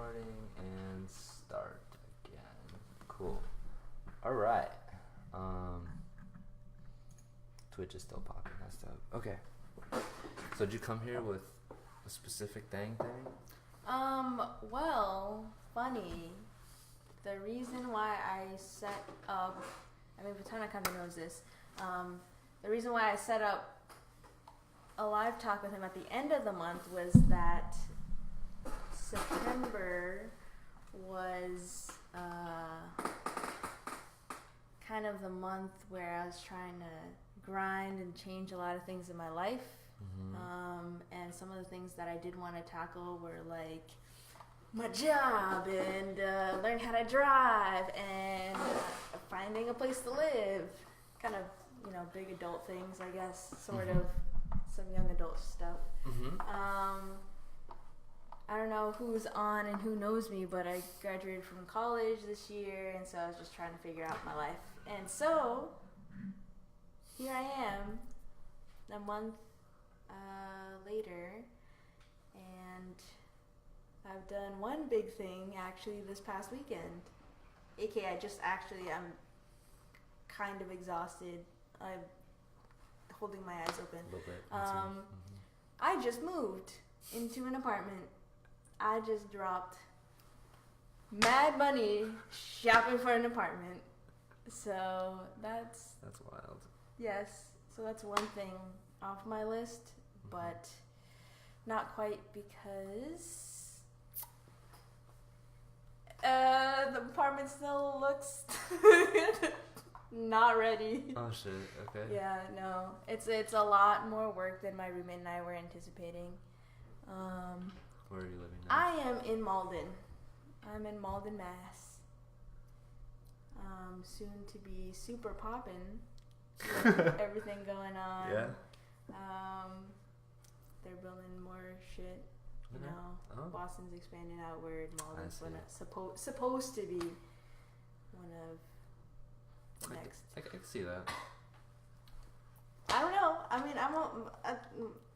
Recording and start again. Cool. Alright. Twitch is still popping. That's dope. Okay. So did you come here with a specific thing? Well, funny. The reason why I set up, Patana kind of knows this. The reason why I set up a live talk with him at the end of the month was that September was kind of the month where I was trying to grind and change a lot of things in my life. Mm-hmm. And some of the things that I did want to tackle were like my job and learn how to drive and finding a place to live. Kind of, big adult things, I guess, sort of some young adult stuff. Mm-hmm. I don't know who's on and who knows me, but I graduated from college this year, and so I was just trying to figure out my life. And so, here I am, a month later, and I've done one big thing, actually, this past weekend. AKA, I'm kind of exhausted. I'm holding my eyes open. A little bit. I just moved into an apartment. I just dropped mad money shopping for an apartment. So that's wild. Yes. So that's one thing off my list, but not quite because the apartment still looks not ready. Oh shit, okay. Yeah, no. It's a lot more work than my roommate and I were anticipating. Where are you living now? I am in Malden. I'm in Malden, Mass. Soon to be super poppin'. Everything going on. Yeah. They're building more shit. Boston's expanding outward. Malden's supposed to be one of the next. I can see that. I don't know.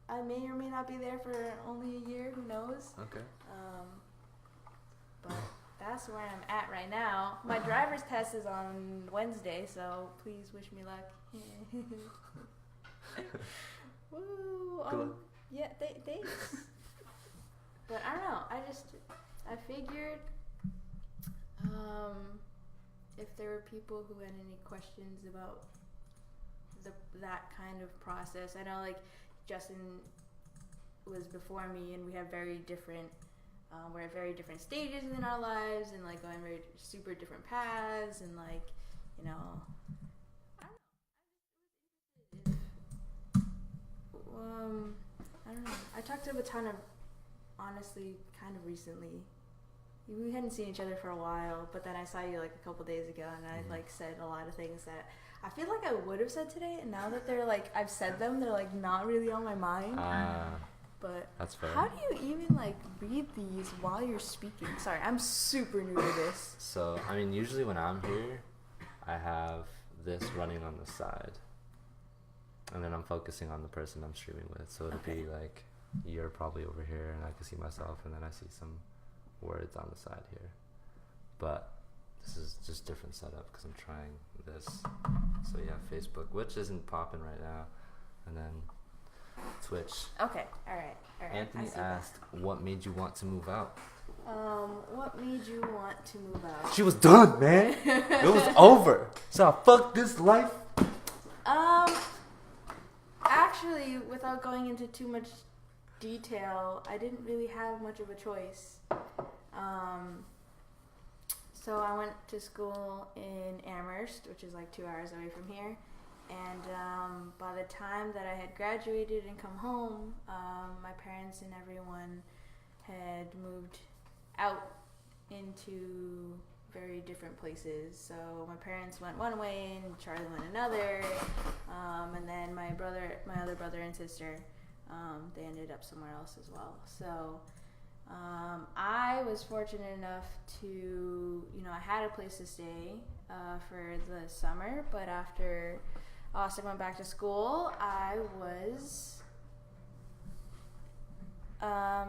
I may or may not be there for only a year. Who knows? Okay. But that's where I'm at right now. My driver's test is on Wednesday, so please wish me luck. Woo! Yeah, thanks. But I don't know. I figured if there were people who had any questions about that kind of process. I know, like, Justin was before me, and we have very different. We're at very different stages in our lives, and like going very super different paths, and like, I don't know. I talked to Batana, honestly, kind of recently. We hadn't seen each other for a while, but then I saw you like a couple days ago, and I like said a lot of things that I feel like I would have said today, and now that they're like, I've said them, they're like not really on my mind. But that's fair. How do you even like read these while you're speaking? Sorry, I'm super new to this. So, usually when I'm here, I have this running on the side. And then I'm focusing on the person I'm streaming with. So it'll be like, you're probably over here, and I can see myself, and then I see some words on the side here. But this is just different setup because I'm trying this. So yeah, Facebook, which isn't popping right now. And then Twitch. Okay, all right. Anthony asked, what made you want to move out? What made you want to move out? She was done, man. It was over. So fuck this life. Actually, without going into too much detail, I didn't really have much of a choice. So I went to school in Amherst, which is like 2 hours away from here. And by the time that I had graduated and come home, my parents and everyone had moved out into very different places. So my parents went one way and Charlie went another. And then my other brother and sister, they ended up somewhere else as well. So I was fortunate enough to, I had a place to stay for the summer, but after Austin went back to school, I was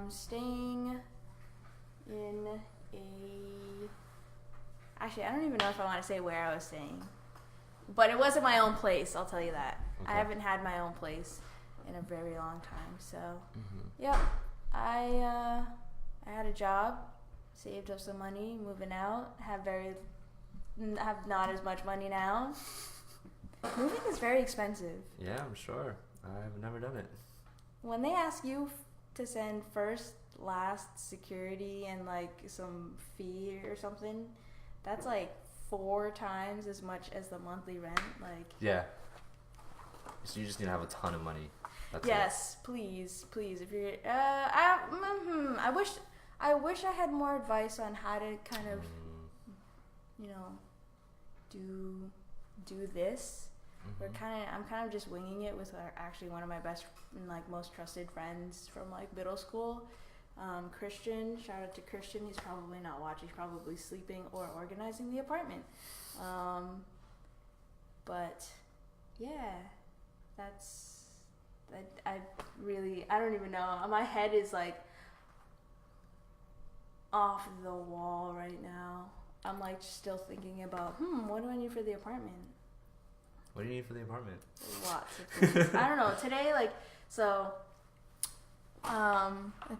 staying in a... Actually, I don't even know if I want to say where I was staying. But it wasn't my own place, I'll tell you that. Okay. I haven't had my own place in a very long time. So, yep. I had a job, saved up some money, moving out, have not as much money now. Moving is very expensive. Yeah, I'm sure. I've never done it. When they ask you to send first, last, security, and like some fee or something, that's like 4 times as much as the monthly rent. Like, yeah. So you just need to have a ton of money. That's yes, it. Please. If you're, I wish I had more advice on how to kind of, do this. I'm kind of just winging it with actually one of my best and like most trusted friends from like middle school, Christian. Shout out to Christian. He's probably not watching. He's probably sleeping or organizing the apartment. But yeah, I don't even know. My head is like off the wall right now. I'm like still thinking about, what do I need for the apartment? What do you need for the apartment? Lots of things. I don't know. Today, let's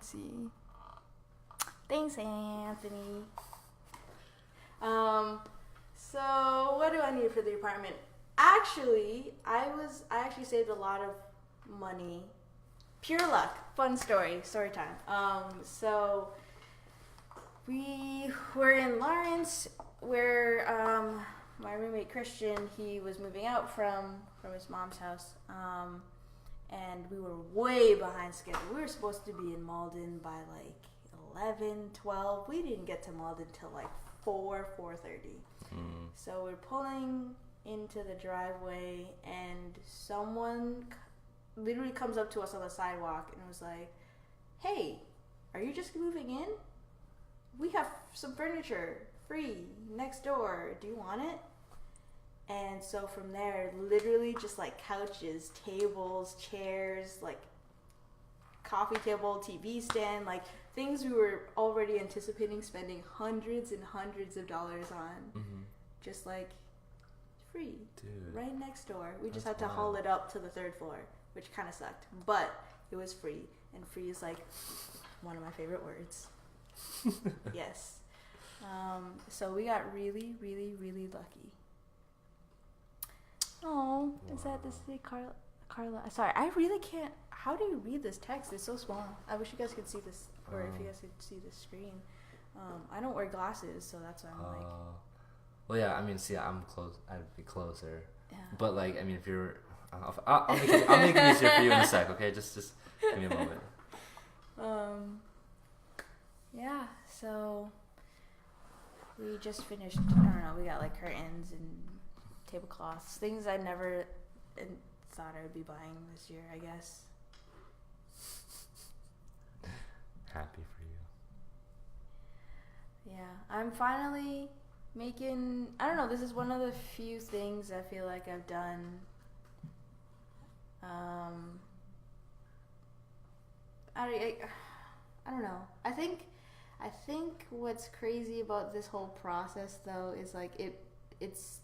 see. Thanks, Anthony. So what do I need for the apartment? Actually, I actually saved a lot of money. Pure luck. Fun story time. So we were in Lawrence where my roommate Christian, he was moving out from his mom's house, and we were way behind schedule. We were supposed to be in Malden by like 11, 12. We didn't get to Malden till like 4:30. So we're pulling into the driveway, and someone literally comes up to us on the sidewalk and was like, "Hey, are you just moving in? We have some furniture free next door. Do you want it?" And so from there, literally just like couches, tables, chairs, like coffee table, TV stand, like things we were already anticipating spending hundreds and hundreds of dollars on, just like free. Dude, right next door. We just had to haul it up to the 3rd floor, which kind of sucked, but it was free, and free is like one of my favorite words. Yes. So we got really, really, really lucky. Oh, wow. Is that this Carla? Sorry, I really can't. How do you read this text? It's so small. I wish you guys could see this, or if you guys could see the screen. I don't wear glasses, so that's why I'm like. Well, yeah. I mean, see, I'm close. I'd be closer. Yeah. But like, I mean, if you're, I'll make it easier for you in a sec. Okay, just give me a moment. Yeah. So we just finished. I don't know. We got like curtains and tablecloths, things I never thought I would be buying this year, I guess. Happy for you. Yeah, I'm finally making, I don't know, this is one of the few things I feel like I've done. I don't know. I think what's crazy about this whole process though is like it's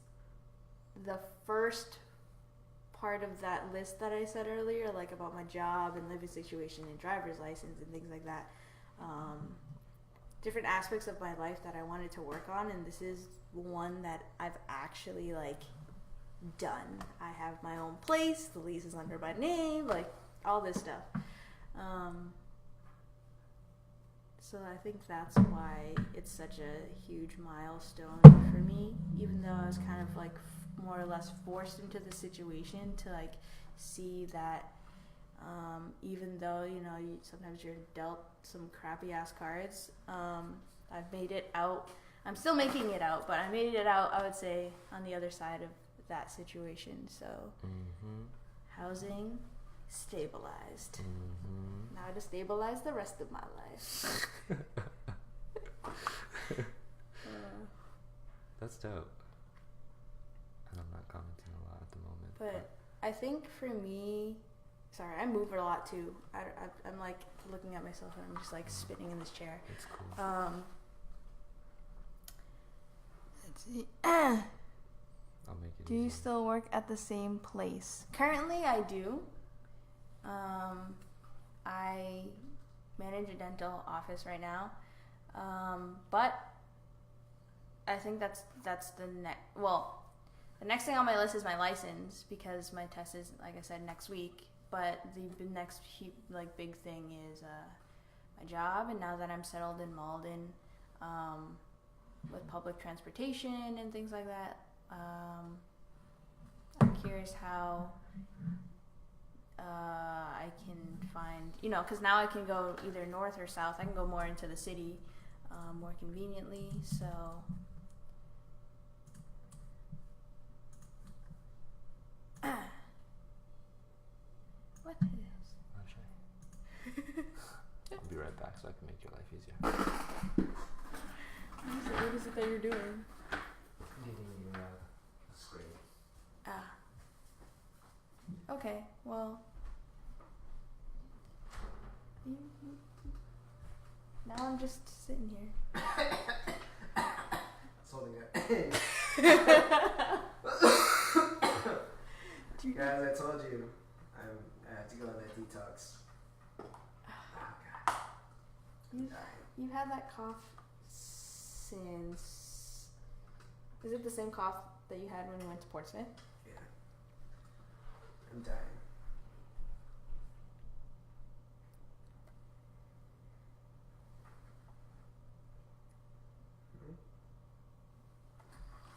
the first part of that list that I said earlier, like about my job and living situation and driver's license and things like that. Different aspects of my life that I wanted to work on, and this is one that I've actually like done. I have my own place, the lease is under my name, like all this stuff. So I think that's why it's such a huge milestone for me, even though I was kind of like more or less forced into the situation to like see that even though, you know, sometimes you're dealt some crappy ass cards, I've made it out. I'm still making it out, but I made it out, I would say, on the other side of that situation. So housing stabilized. Now to stabilize the rest of my life. That's dope. And I'm not commenting a lot at the moment. But I think for me, sorry, I move a lot too. I'm like looking at myself and I'm just like spinning in this chair. It's cool. Let's see. I'll make it Do you easy. still work at the same place? Currently, I do. I manage a dental office right now, but I think that's the next. Well, the next thing on my list is my license because my test is, like I said, next week. But the next big thing is my job, and now that I'm settled in Malden, with public transportation and things like that, I'm curious how I can find, because now I can go either north or south. I can go more into the city more conveniently. So what is? I'll be right back so I can make your life easier. What is it that you're doing? Getting you a screen. Ah. Okay, well. Now I'm just sitting here. It's holding it. Guys, I told you I have to go on that detox. Oh, God. You've had that cough since. Is it the same cough that you had when you went to Portsmouth? Yeah. I'm dying.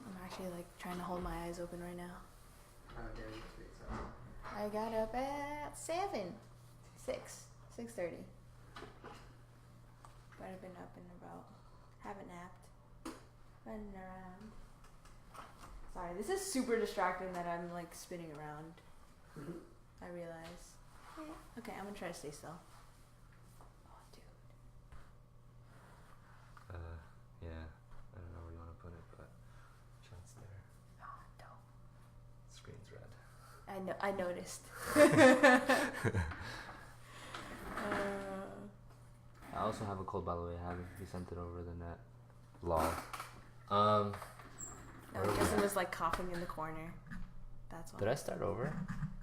I'm actually trying to hold my eyes open right now. Oh, damn, it's big time. I got up at 6:30. But I've been up and about. Haven't napped. Running around. Sorry, this is super distracting that I'm spinning around. I realize. Yeah. Okay, I'm gonna try to stay still. Oh, dude. Yeah. I don't know where you want to put it, but shots there. Oh, dope. Screen's red. I noticed. I also have a cold, by the way. I haven't sent it over the net. Lol. I guess it was coughing in the corner. That's all. Did I start over?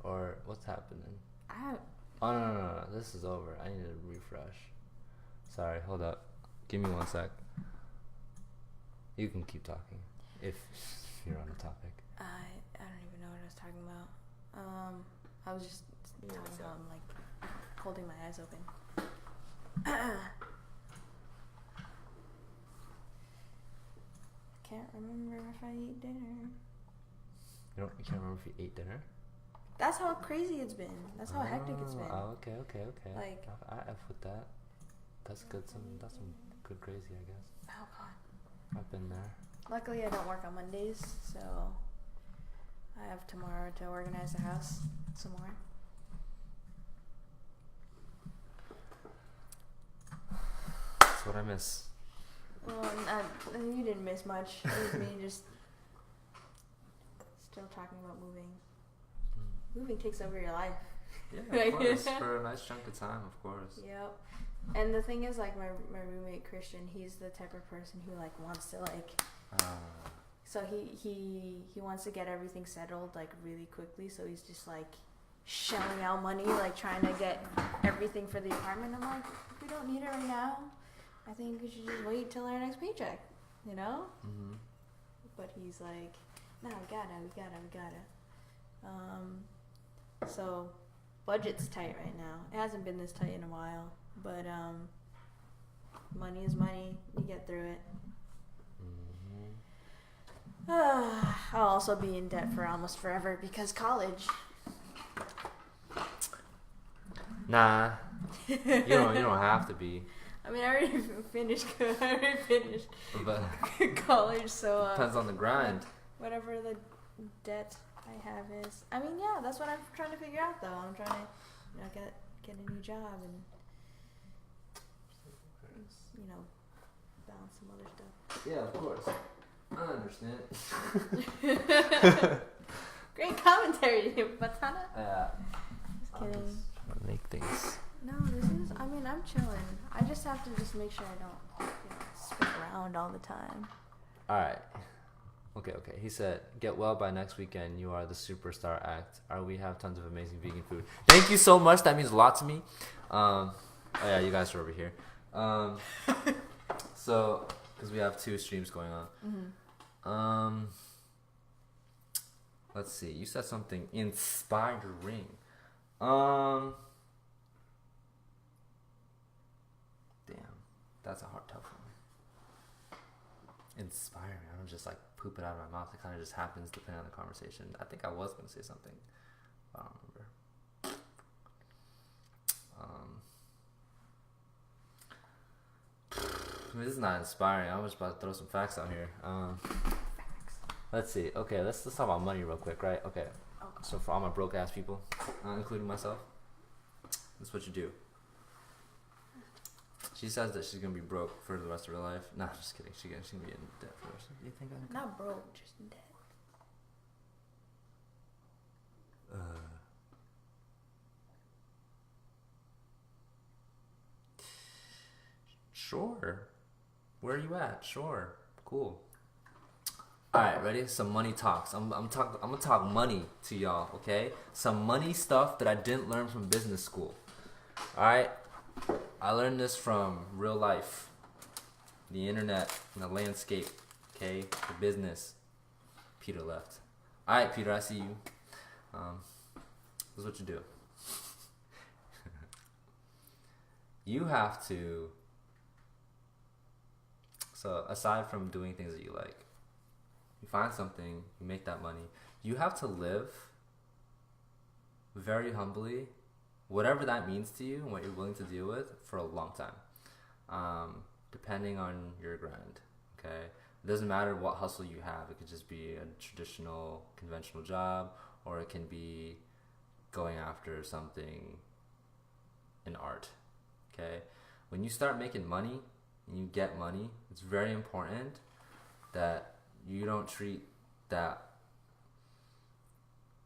Or what's happening? Oh, no. This is over. I need to refresh. Sorry, hold up. Give me 1 sec. You can keep talking if you're on the topic. I don't even know what I was talking about. I was just talking about holding my eyes open. Can't remember if I ate dinner. You can't remember if you ate dinner? That's how crazy it's been. That's how hectic it's been. Oh, okay. I F with that. That's good. That's some good crazy, I guess. Oh God. I've been there. Luckily, I don't work on Mondays, so I have tomorrow to organize the house some more. That's what I miss. Well, you didn't miss much. It was me just still talking about moving. Moving takes over your life. Yeah, of course. For a nice chunk of time, of course. Yep. And the thing is, my roommate Christian, he's the type of person who wants to so he wants to get everything settled really quickly. So he's just shelling out money, trying to get everything for the apartment. I'm like, we don't need it right now. I think we should just wait till our next paycheck, Mm-hmm. But he's no, we gotta. So budget's tight right now. It hasn't been this tight in a while, but money is money. You get through it. Mm-hmm. I'll also be in debt for almost forever because college. Nah, you don't have to be. I mean, I already finished But college, so depends on the grind. whatever the debt I have is. I mean, yeah, that's what I'm trying to figure out, though. I'm trying to, get a new job and, balance some other stuff. Yeah, of course. I understand. Great commentary, Batana. Yeah. Just kidding. Make things. No, this is. I mean, I'm chilling. I just have to just make sure I don't, spin around all the time. All right. Okay. He said, "Get well by next weekend. You are the superstar act. We have tons of amazing vegan food." Thank you so much. That means a lot to me. Oh yeah, you guys are over here. So, because we have 2 streams going on. Mm-hmm. Let's see. You said something inspiring. Damn, that's a hard tough one. Inspiring. I don't just like poop it out of my mouth. It kind of just happens depending on the conversation. I think I was gonna say something, but I don't remember. This is not inspiring. I was about to throw some facts out here. Let's see. Okay, let's talk about money real quick, right? Okay. So for all my broke ass people, including myself, this is what you do. She says that she's gonna be broke for the rest of her life. Nah, just kidding. She's gonna be in debt for the rest of her life. Do you think I'm not broke, just in debt? Sure. Where are you at? Sure. Cool. All right, ready? Some money talks. I'm gonna talk money to y'all, okay? Some money stuff that I didn't learn from business school. All right, I learned this from real life, the internet, and the landscape, okay? The business. Peter left. All right, Peter, I see you. This is what you do. You have to. So aside from doing things that you like, you find something, you make that money. You have to live very humbly, whatever that means to you and what you're willing to deal with for a long time, depending on your grind, okay? It doesn't matter what hustle you have. It could just be a traditional, conventional job, or it can be going after something in art, okay? When you start making money and you get money, it's very important that you don't treat that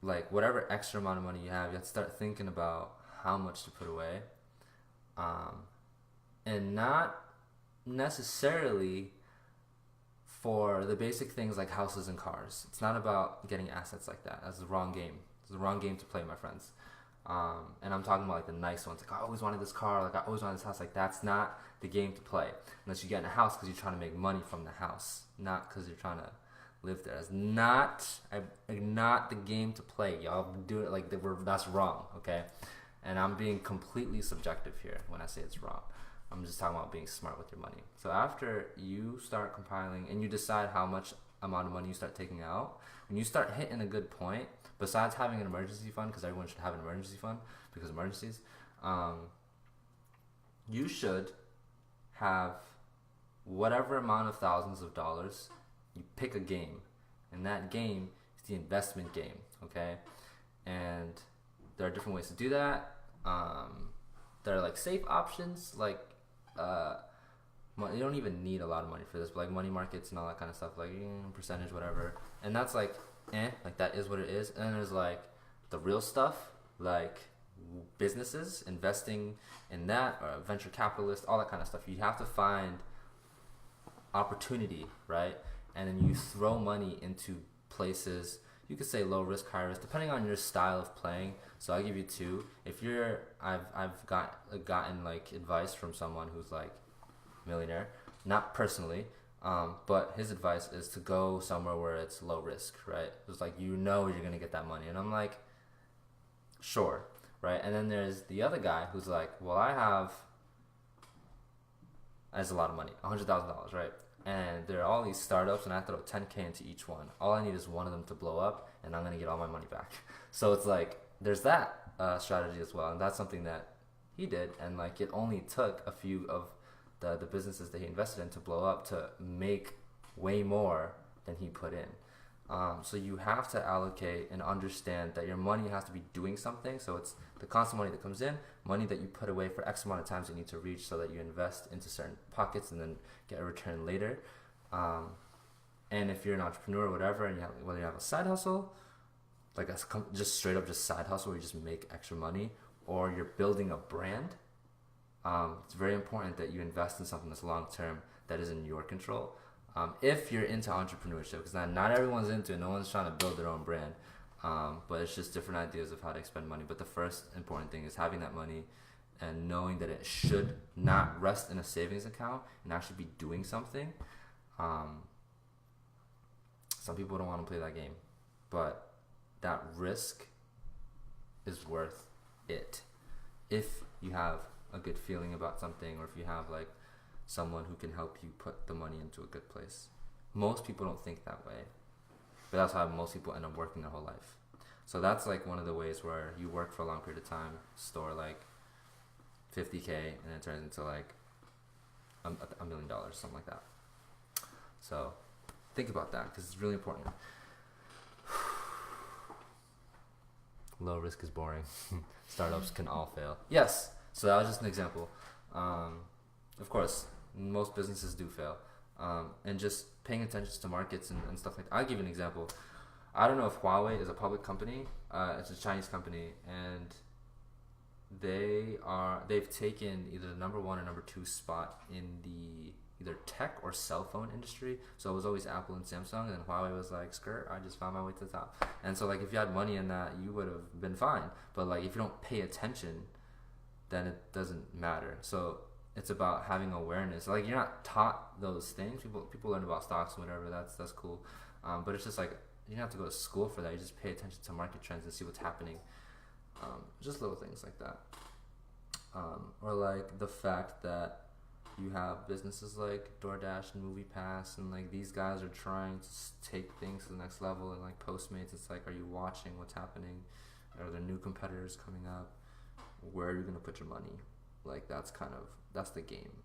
like whatever extra amount of money you have to start thinking about how much to put away, and not necessarily for the basic things like houses and cars. It's not about getting assets like that. That's the wrong game. It's the wrong game to play, my friends. And I'm talking about like the nice ones, like I always wanted this car, like I always wanted this house. Like that's not the game to play unless you get in a house because you're trying to make money from the house, not because you're trying to live there. It's not the game to play. Y'all do it like that's wrong, okay? And I'm being completely subjective here when I say it's wrong. I'm just talking about being smart with your money. So after you start compiling and you decide how much amount of money you start taking out, when you start hitting a good point, besides having an emergency fund, because everyone should have an emergency fund because of emergencies, you should have whatever amount of thousands of dollars. You pick a game, and that game is the investment game, okay? And there are different ways to do that. There are like safe options, like you don't even need a lot of money for this, but like money markets and all that kind of stuff, like percentage, whatever. And that's like that is what it is. And then there's like the real stuff, like businesses, investing in that, or venture capitalists, all that kind of stuff. You have to find opportunity, right? And then you throw money into places. You could say low risk, high risk, depending on your style of playing. So I'll give you 2. If you're, I've gotten like advice from someone who's like millionaire, not personally, but his advice is to go somewhere where it's low risk, right? It's like you're gonna get that money, and I'm like, sure, right? And then there's the other guy who's like, well, that's a lot of money, $100,000, right? And there are all these startups, and I throw $10K into each one. All I need is one of them to blow up, and I'm gonna get all my money back. So it's like there's that strategy as well, and that's something that he did. And like it only took a few of the businesses that he invested in to blow up to make way more than he put in. So you have to allocate and understand that your money has to be doing something. So it's the constant money that comes in, money that you put away for X amount of times you need to reach, so that you invest into certain pockets and then get a return later. And if you're an entrepreneur or whatever, and whether you have a side hustle, like just straight up just side hustle where you just make extra money, or you're building a brand, it's very important that you invest in something that's long term, that is in your control. If you're into entrepreneurship, because not everyone's into it, no one's trying to build their own brand, but it's just different ideas of how to expend money. But the first important thing is having that money and knowing that it should not rest in a savings account and actually be doing something. Some people don't want to play that game, but that risk is worth it if you have a good feeling about something, or if you have like someone who can help you put the money into a good place. Most people don't think that way, but that's how most people end up working their whole life. So that's like one of the ways where you work for a long period of time, store like $50K, and it turns into like $1 million, something like that. So think about that, because it's really important. Low risk is boring. Startups can all fail. Yes. So that was just an example. Of course, most businesses do fail. And just paying attention to markets and stuff like that. I'll give you an example. I don't know if Huawei is a public company. It's a Chinese company, and they've taken either the number 1 or number 2 spot in the either tech or cell phone industry. So it was always Apple and Samsung, and Huawei was like, skirt, I just found my way to the top. And so like if you had money in that, you would have been fine. But like if you don't pay attention, then it doesn't matter. So it's about having awareness. Like you're not taught those things. People learn about stocks and whatever. That's cool. But it's just like you don't have to go to school for that. You just pay attention to market trends and see what's happening. Just little things like that. Or like the fact that you have businesses like DoorDash and MoviePass, and like these guys are trying to take things to the next level. And like Postmates, it's like, are you watching what's happening? Are there new competitors coming up? Where are you going to put your money? Like that's the game.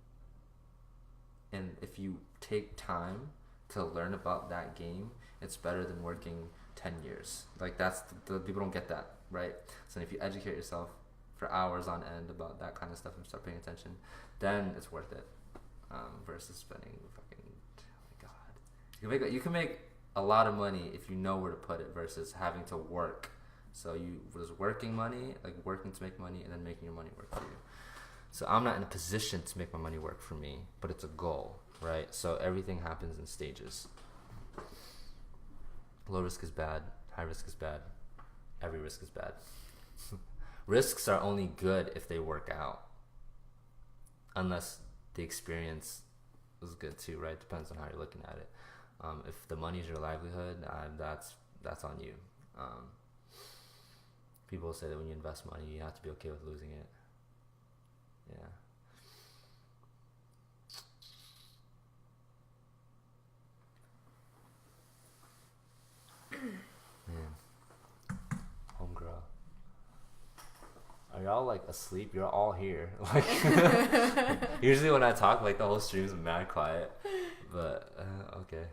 And if you take time to learn about that game, it's better than working 10 years. Like that's the people don't get that, right? So if you educate yourself for hours on end about that kind of stuff and start paying attention, then it's worth it. Versus spending fucking, oh my god, you can make a lot of money if you know where to put it versus having to work. So you was working to make money, and then making your money work for you. So I'm not in a position to make my money work for me, but it's a goal, right? So everything happens in stages. Low risk is bad. High risk is bad. Every risk is bad. Risks are only good if they work out. Unless the experience was good too, right? Depends on how you're looking at it. If the money is your livelihood, that's on you. People say that when you invest money, you have to be okay with losing it. Yeah. Man. Homegirl. Are y'all like asleep? You're all here. Like usually when I talk, like the whole stream's mad quiet. But okay.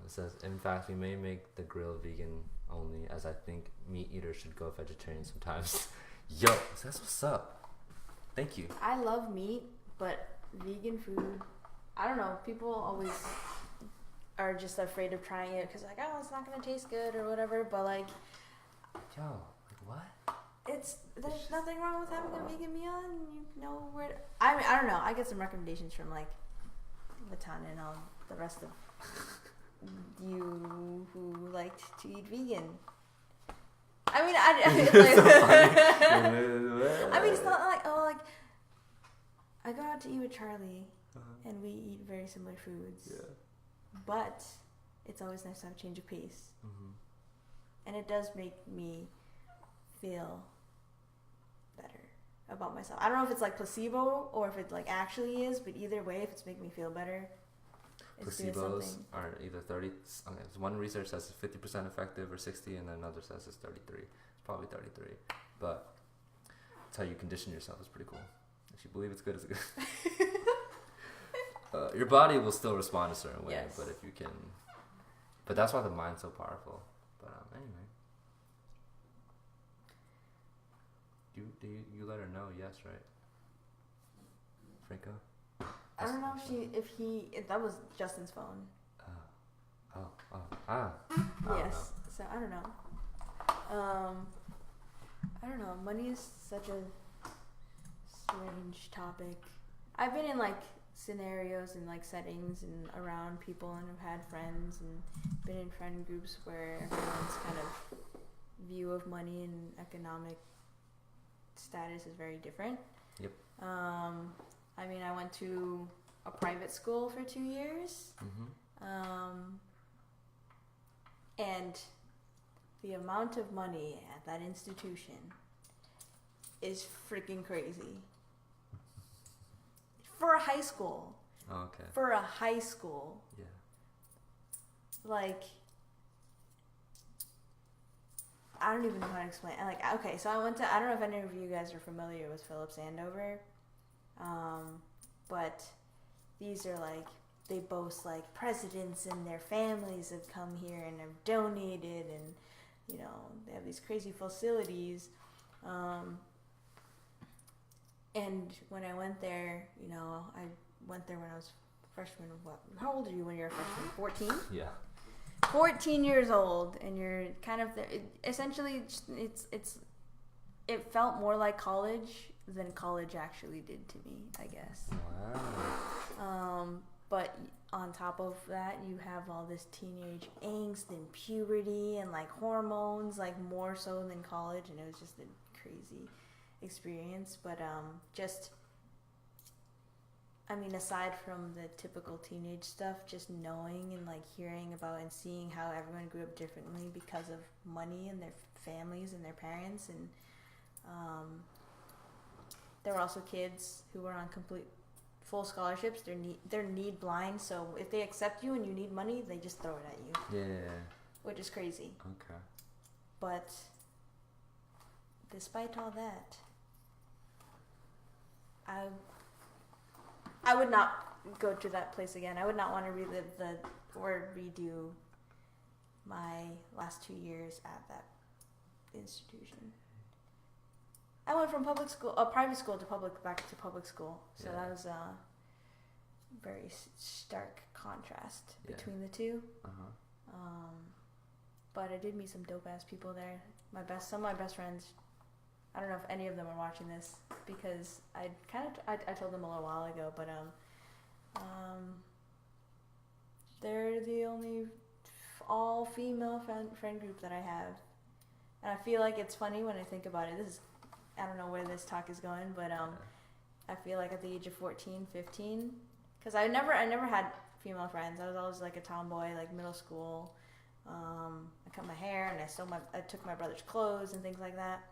It says, in fact, we may make the grill vegan only, as I think meat eaters should go vegetarian sometimes. Yo, that's what's up. Thank you. I love meat, but vegan food, I don't know. People always are just afraid of trying it because like, oh, it's not gonna taste good or whatever. But like, yo, like what? There's nothing wrong with having a vegan meal, and you know where. I mean, I don't know. I get some recommendations from like Latana and all the rest of you who liked to eat vegan. I mean, I mean, it's not like I go out to eat with Charlie, and we eat very similar foods. Yeah. But it's always nice to have a change of pace, and it does make me feel better about myself. I don't know if it's like placebo or if it like actually is, but either way, if it's making me feel better. Placebos are either 30. Okay, one research says it's 50% effective or 60, and then another says it's 33. It's probably 33, but that's how you condition yourself. It's pretty cool. If you believe it's good, it's good. Your body will still respond a certain way, yes. But if you can, but that's why the mind's so powerful. But anyway, you let her know, yes, right, Franco? I don't know if that was Justin's phone. Yes. So I don't know. I don't know. Money is such a strange topic. I've been in like scenarios and like settings and around people, and I've had friends and been in friend groups where everyone's kind of view of money and economic status is very different. Yep. I mean, I went to a private school for 2 years. And the amount of money at that institution is freaking crazy. For a high school. Oh, okay. For a high school. Yeah. Like, I don't even know how to explain. Like, okay, so I don't know if any of you guys are familiar with Phillips Andover. But these are like, they boast like presidents and their families have come here and have donated, and you know, they have these crazy facilities. And when I went there, you know, I went there when I was freshman. How old are you when you're a freshman? 14? Yeah. 14 years old, and you're kind of there. Essentially, it felt more like college than college actually did to me, I guess. Wow. But on top of that, you have all this teenage angst and puberty and like hormones, like more so than college, and it was just a crazy experience. But I mean, aside from the typical teenage stuff, just knowing and like hearing about and seeing how everyone grew up differently because of money and their families and their parents, and there were also kids who were on full scholarships. They're need blind, so if they accept you and you need money, they just throw it at you. Yeah. Which is crazy. Okay. But despite all that, I would not go to that place again. I would not want to relive or redo my last 2 years at that institution. I went from private school to back to public school. So Yeah. that was a very stark contrast between the two. But I did meet some dope ass people there. Some of my best friends. I don't know if any of them are watching this, because I told them a little while ago, but they're the only all female friend group that I have, and I feel like it's funny when I think about it. I don't know where this talk is going, but I feel like at the age of 14, 15, because I never had female friends. I was always like a tomboy, like middle school. I cut my hair and I took my brother's clothes and things like that.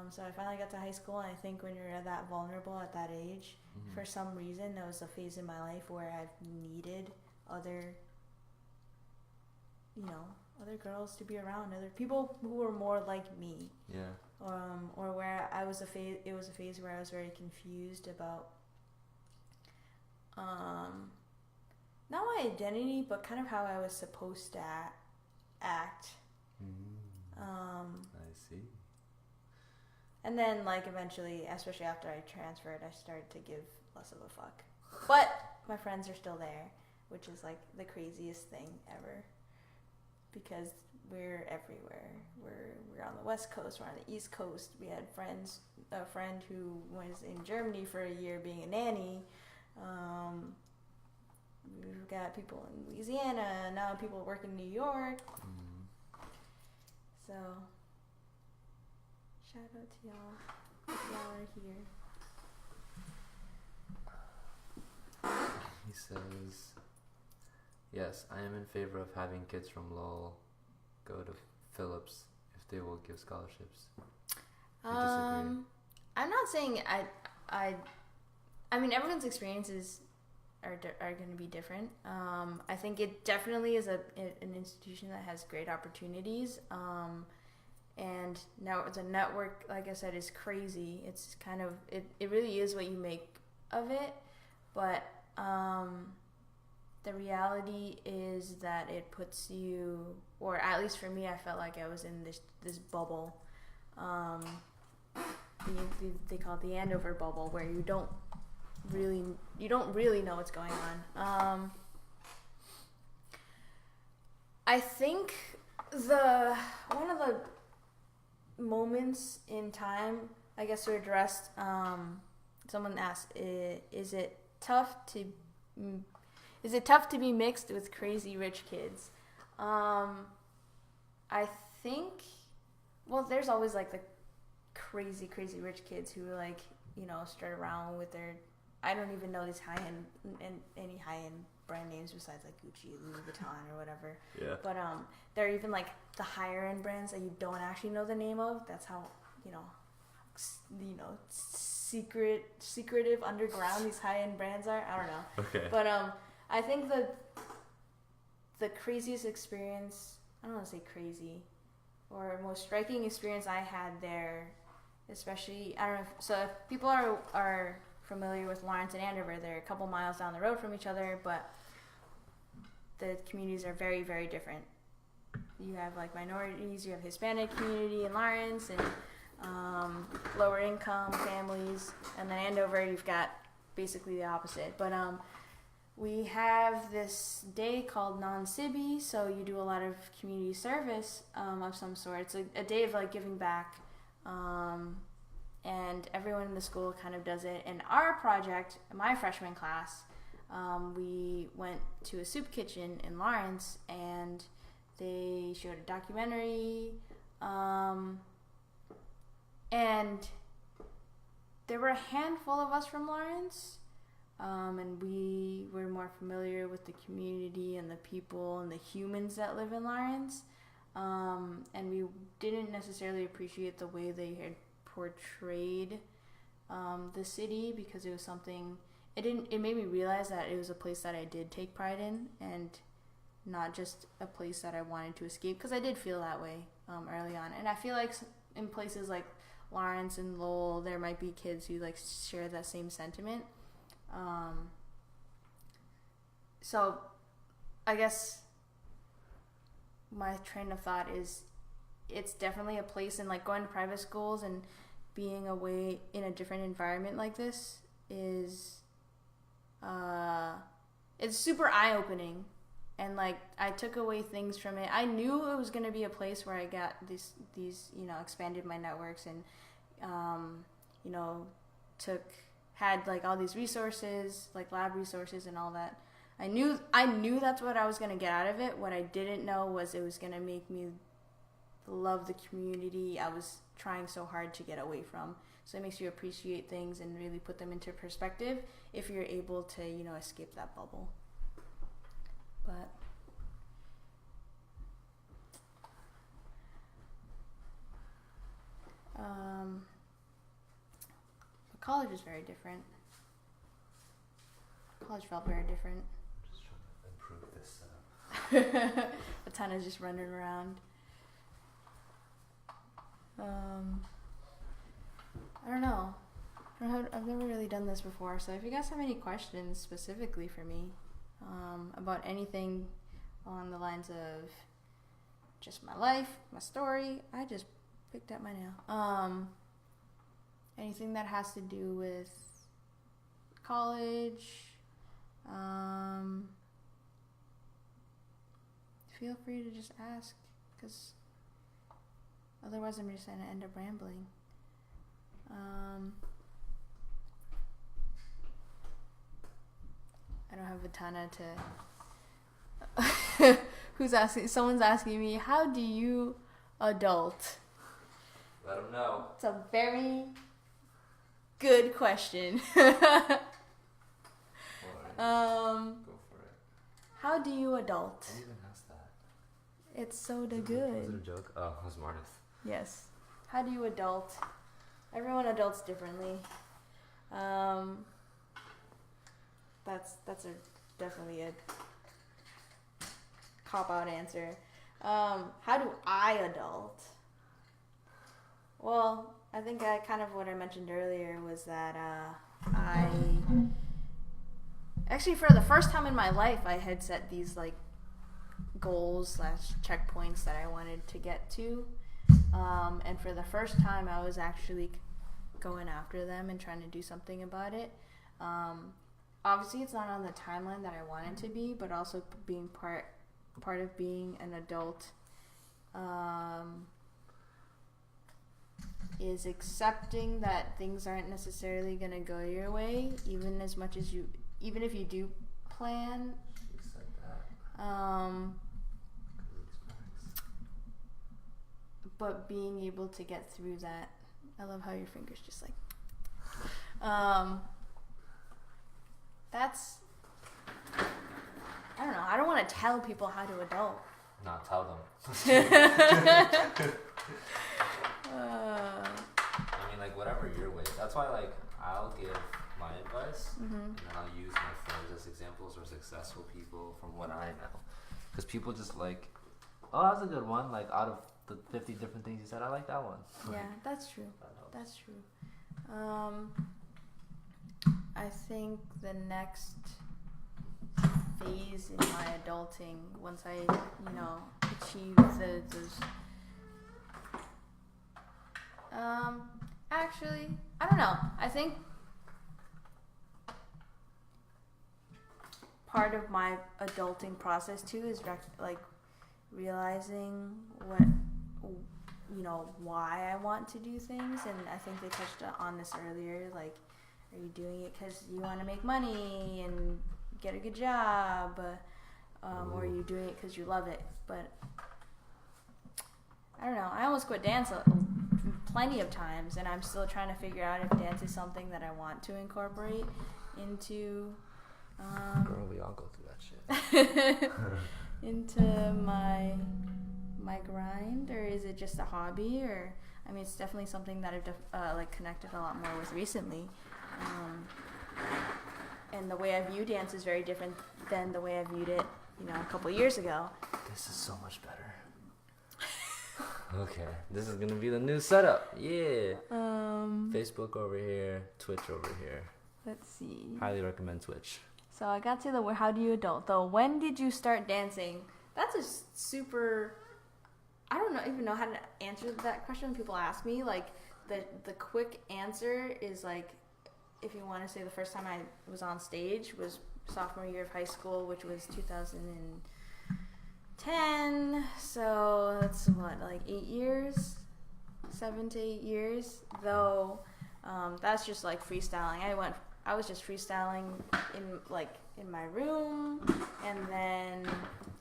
So I finally got to high school, and I think when you're that vulnerable at that age, for some reason, there was a phase in my life where I've needed other girls to be around, other people who were more like me. Yeah. Or where it was a phase where I was very confused about not my identity, but kind of how I was supposed to act. I see. And then, like, eventually, especially after I transferred, I started to give less of a fuck. But my friends are still there, which is like the craziest thing ever, because we're everywhere. We're on the West Coast, we're on the East Coast. We had a friend who was in Germany for a year being a nanny. We've got people in Louisiana, now people work in New York. So, shout out to y'all if y'all are here. He says, yes, I am in favor of having kids from Lowell go to Phillips if they will give scholarships. You disagree? I'm not saying I mean, everyone's experiences are going to be different. I think it definitely is an institution that has great opportunities. And now the network, like I said, is crazy. It's kind of, it really is what you make of it. But the reality is that it puts you, or at least for me, I felt like I was in this bubble. They call it the Andover bubble, where you don't really know what's going on. I think one of the moments in time, I guess, to address someone asked, is it tough to be mixed with crazy rich kids? I think, well, there's always like the crazy rich kids who like, you know, start around with their, I don't even know these high-end and any high-end brand names besides like Gucci, Louis Vuitton or whatever. Yeah. But there are even like the higher end brands that you don't actually know the name of. That's how, you know, secretive underground these high-end brands are. I don't know. Okay. But I think the craziest experience, I don't want to say crazy, or most striking experience I had there, especially, I don't know if people are familiar with Lawrence and Andover. They're a couple miles down the road from each other, but the communities are very, very different. You have like minorities, you have Hispanic community in Lawrence, and lower income families, and then Andover you've got basically the opposite. But we have this day called non-Sibi, so you do a lot of community service of some sort. It's a day of like giving back, and everyone in the school kind of does it. And our project, my freshman class, we went to a soup kitchen in Lawrence, and they showed a documentary, and there were a handful of us from Lawrence, and we were more familiar with the community and the people and the humans that live in Lawrence, and we didn't necessarily appreciate the way they had portrayed the city, because it was something, it made me realize that it was a place that I did take pride in, and not just a place that I wanted to escape, because I did feel that way early on. And I feel like in places like Lawrence and Lowell, there might be kids who like share that same sentiment. So I guess my train of thought is it's definitely a place, and like going to private schools and being away in a different environment like this is it's super eye-opening, and like I took away things from it. I knew it was going to be a place where I got these you know, expanded my networks, and you know, had like all these resources, like lab resources and all that. I knew that's what I was going to get out of it. What I didn't know was it was going to make me love the community I was trying so hard to get away from. So it makes you appreciate things and really put them into perspective if you're able to, you know, escape that bubble. But college is very different. College felt very different. Just trying to improve this. Atana's just running around. I don't know. I've never really done this before, so if you guys have any questions specifically for me about anything along the lines of just my life, my story, I just picked up my nail. Anything that has to do with college, feel free to just ask, because otherwise I'm just going to end up rambling. I don't have Atana to... Who's asking? Someone's asking me, how do you adult? Let them know. It's a very good question. Go for it. How do you adult? I didn't even ask that. It's so da Was good. it a joke? Oh, it was Marnus. Yes. How do you adult? Everyone adults differently. That's definitely a cop-out answer. How do I adult? Well, I think what I mentioned earlier was that I actually, for the first time in my life, I had set these like goals / checkpoints that I wanted to get to, and for the first time I was actually going after them and trying to do something about it. Obviously it's not on the timeline that I want it to be, but also being part of being an adult is accepting that things aren't necessarily going to go your way, even if you do plan. Accept that. But being able to get through that. I love how your fingers just like. That's. I don't know. I don't want to tell people how to adult. Not tell them. I mean, like, whatever your way. That's why, like, I'll give my advice, and then I'll use my friends as examples or successful people from what I know. Because people just like, oh, that's a good one. Like, out of the 50 different things you said, I like that one. Yeah, that's true. That's true. I think the next phase in my adulting, once I, achieve those. Actually, I don't know. I think part of my adulting process too is realizing why I want to do things, and I think they touched on this earlier. Like, are you doing it because you want to make money and get a good job, or are you doing it because you love it? But I don't know. I almost quit dance plenty of times, and I'm still trying to figure out if dance is something that I want to incorporate into. Girl, we all go through that shit. Into my grind, or is it just a hobby? Or I mean, it's definitely something that I've connected a lot more with recently. And the way I view dance is very different than the way I viewed it, a couple years ago. This is so much better. Okay, this is gonna be the new setup. Yeah. Facebook over here, Twitch over here. Let's see. Highly recommend Twitch. So I got to the how do you adult though? When did you start dancing? That's a super. I don't even know how to answer that question when people ask me. Like the quick answer is like, if you want to say the first time I was on stage was sophomore year of high school, which was 2010. So that's what, like 8 years, 7 to 8 years. Though that's just like freestyling. I was just freestyling in my room, and then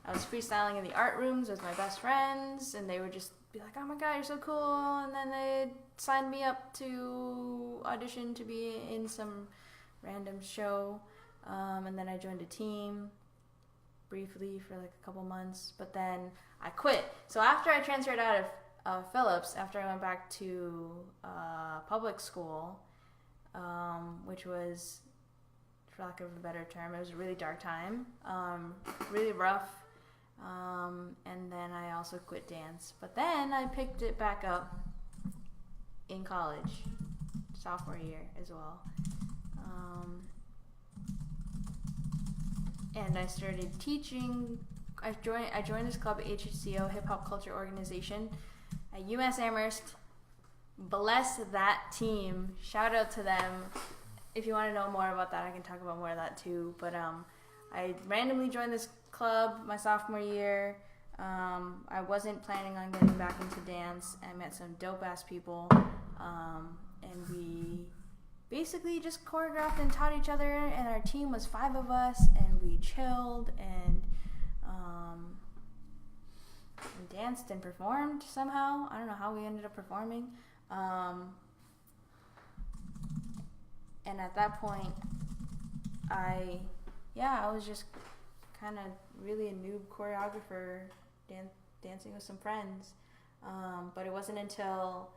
I was freestyling in the art rooms with my best friends, and they would just be like, "Oh my God, you're so cool!" And then they signed me up to audition to be in some random show, and then I joined a team briefly for like a couple months, but then I quit. So after I transferred out of Phillips, after I went back to public school, which was, for lack of a better term, it was a really dark time, really rough. And then I also quit dance. But then I picked it back up in college, sophomore year as well. And I started teaching. I joined this club at HHCO, Hip Hop Culture Organization, at UMass Amherst. Bless that team. Shout out to them. If you want to know more about that, I can talk about more of that too. But I randomly joined this club my sophomore year. I wasn't planning on getting back into dance. I met some dope ass people, and we basically just choreographed and taught each other. And our team was 5 of us, and we chilled and danced and performed somehow. I don't know how we ended up performing. And at that point, I was just kind of really a noob choreographer, dancing with some friends. But it wasn't until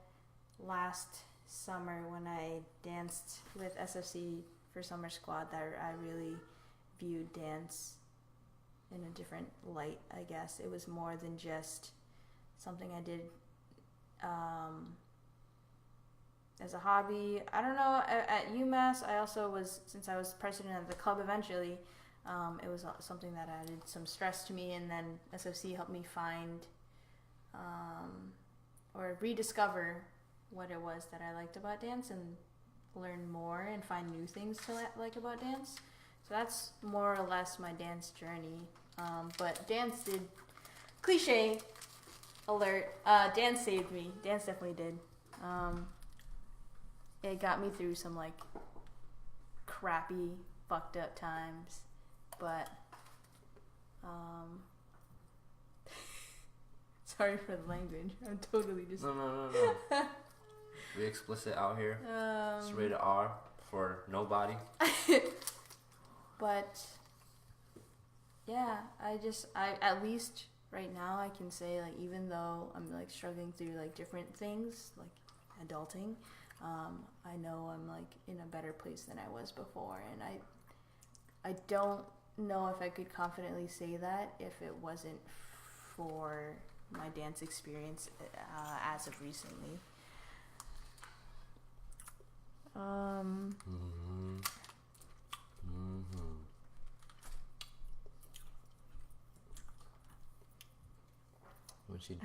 last summer when I danced with SFC for Summer Squad that I really viewed dance in a different light, I guess. It was more than just something I did as a hobby. I don't know, at UMass, I also was, since I was president of the club eventually, it was something that added some stress to me, and then SFC helped me find or rediscover what it was that I liked about dance and learn more and find new things to like about dance. So that's more or less my dance journey. But dance did, cliche alert, dance saved me. Dance definitely did. It got me through some like crappy, fucked up times, but sorry for the language. I'm totally just No. We explicit out here. It's rated R for nobody. But yeah, I at least right now I can say, like, even though I'm like struggling through like different things like adulting, I know I'm like in a better place than I was before, and I don't know if I could confidently say that if it wasn't for my dance experience as of recently. When she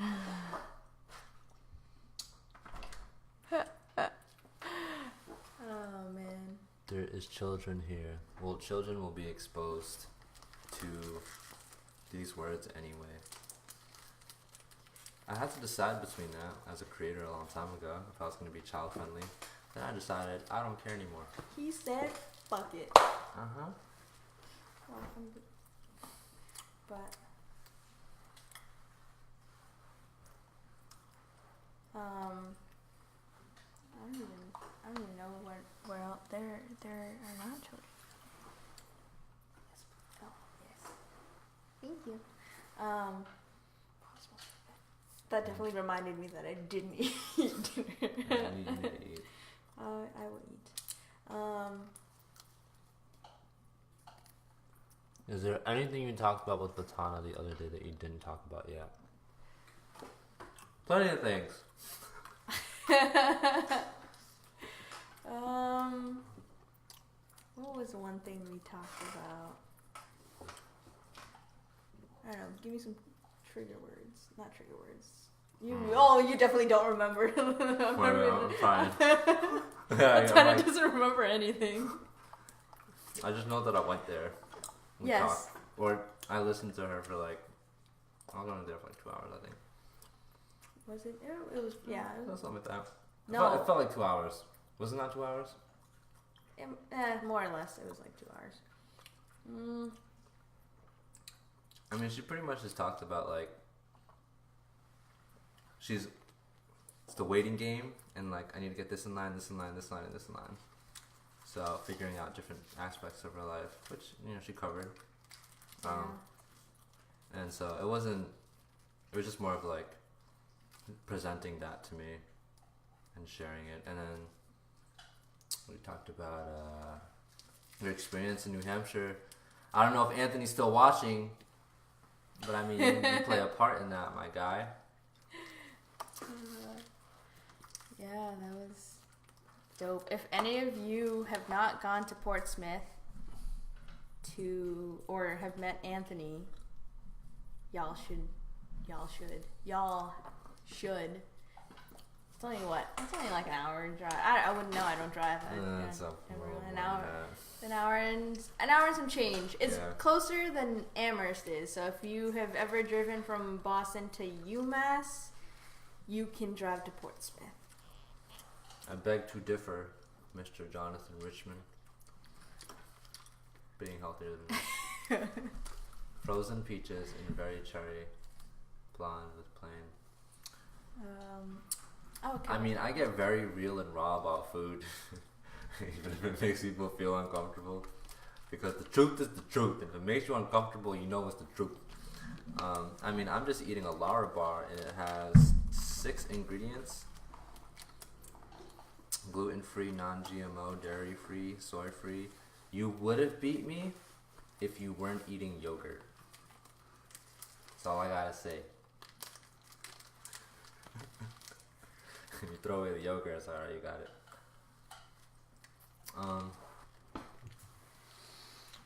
Oh man. There is children here. Well, children will be exposed to these words anyway. I had to decide between that as a creator a long time ago if I was going to be child friendly. Then I decided I don't care anymore. He said, "Fuck it." Uh-huh. But I don't even know where else there are not children. Oh yes, thank you. That definitely reminded me that I didn't eat dinner. Yeah, you need to eat. I will eat. Is there anything you talked about with Latana the other day that you didn't talk about yet? Plenty of things. What was the one thing we talked about? I don't know. Give me some trigger words. Not trigger words. You definitely don't remember. I'm fine. Tana doesn't remember anything. I just know that I went there. We yes. talked. Or I listened to her for like, I was only there for like 2 hours, I think. Was it? It was, yeah. It was something like that. No. It felt like 2 hours. Was it not 2 hours? More or less, it was like 2 hours. I mean, she pretty much just talked about like, it's the waiting game, and like, I need to get this in line, this in line, this line, and this in line. So figuring out different aspects of her life, which, you know, she covered. And so it was just more of like presenting that to me and sharing it. And then we talked about your experience in New Hampshire. I don't know if Anthony's still watching, but I mean, you play a part in that, my guy. Yeah, that was dope. If any of you have not gone to Portsmouth or have met Anthony, y'all should. It's only like an hour drive. I wouldn't know. I don't drive. An hour and some change. It's closer than Amherst is. So if you have ever driven from Boston to UMass, you can drive to Portsmouth. I beg to differ, Mr. Jonathan Richmond. Being healthier than me. Frozen peaches in very cherry blonde with plain. Okay. I mean, I get very real and raw about food, even if it makes people feel uncomfortable. Because the truth is the truth. If it makes you uncomfortable, you know it's the truth. I mean, I'm just eating a Lara bar, and it has 6 ingredients. Gluten-free, non-GMO, dairy-free, soy-free. You would have beat me if you weren't eating yogurt. That's all I gotta say. You throw away the yogurt, it's alright, you got it.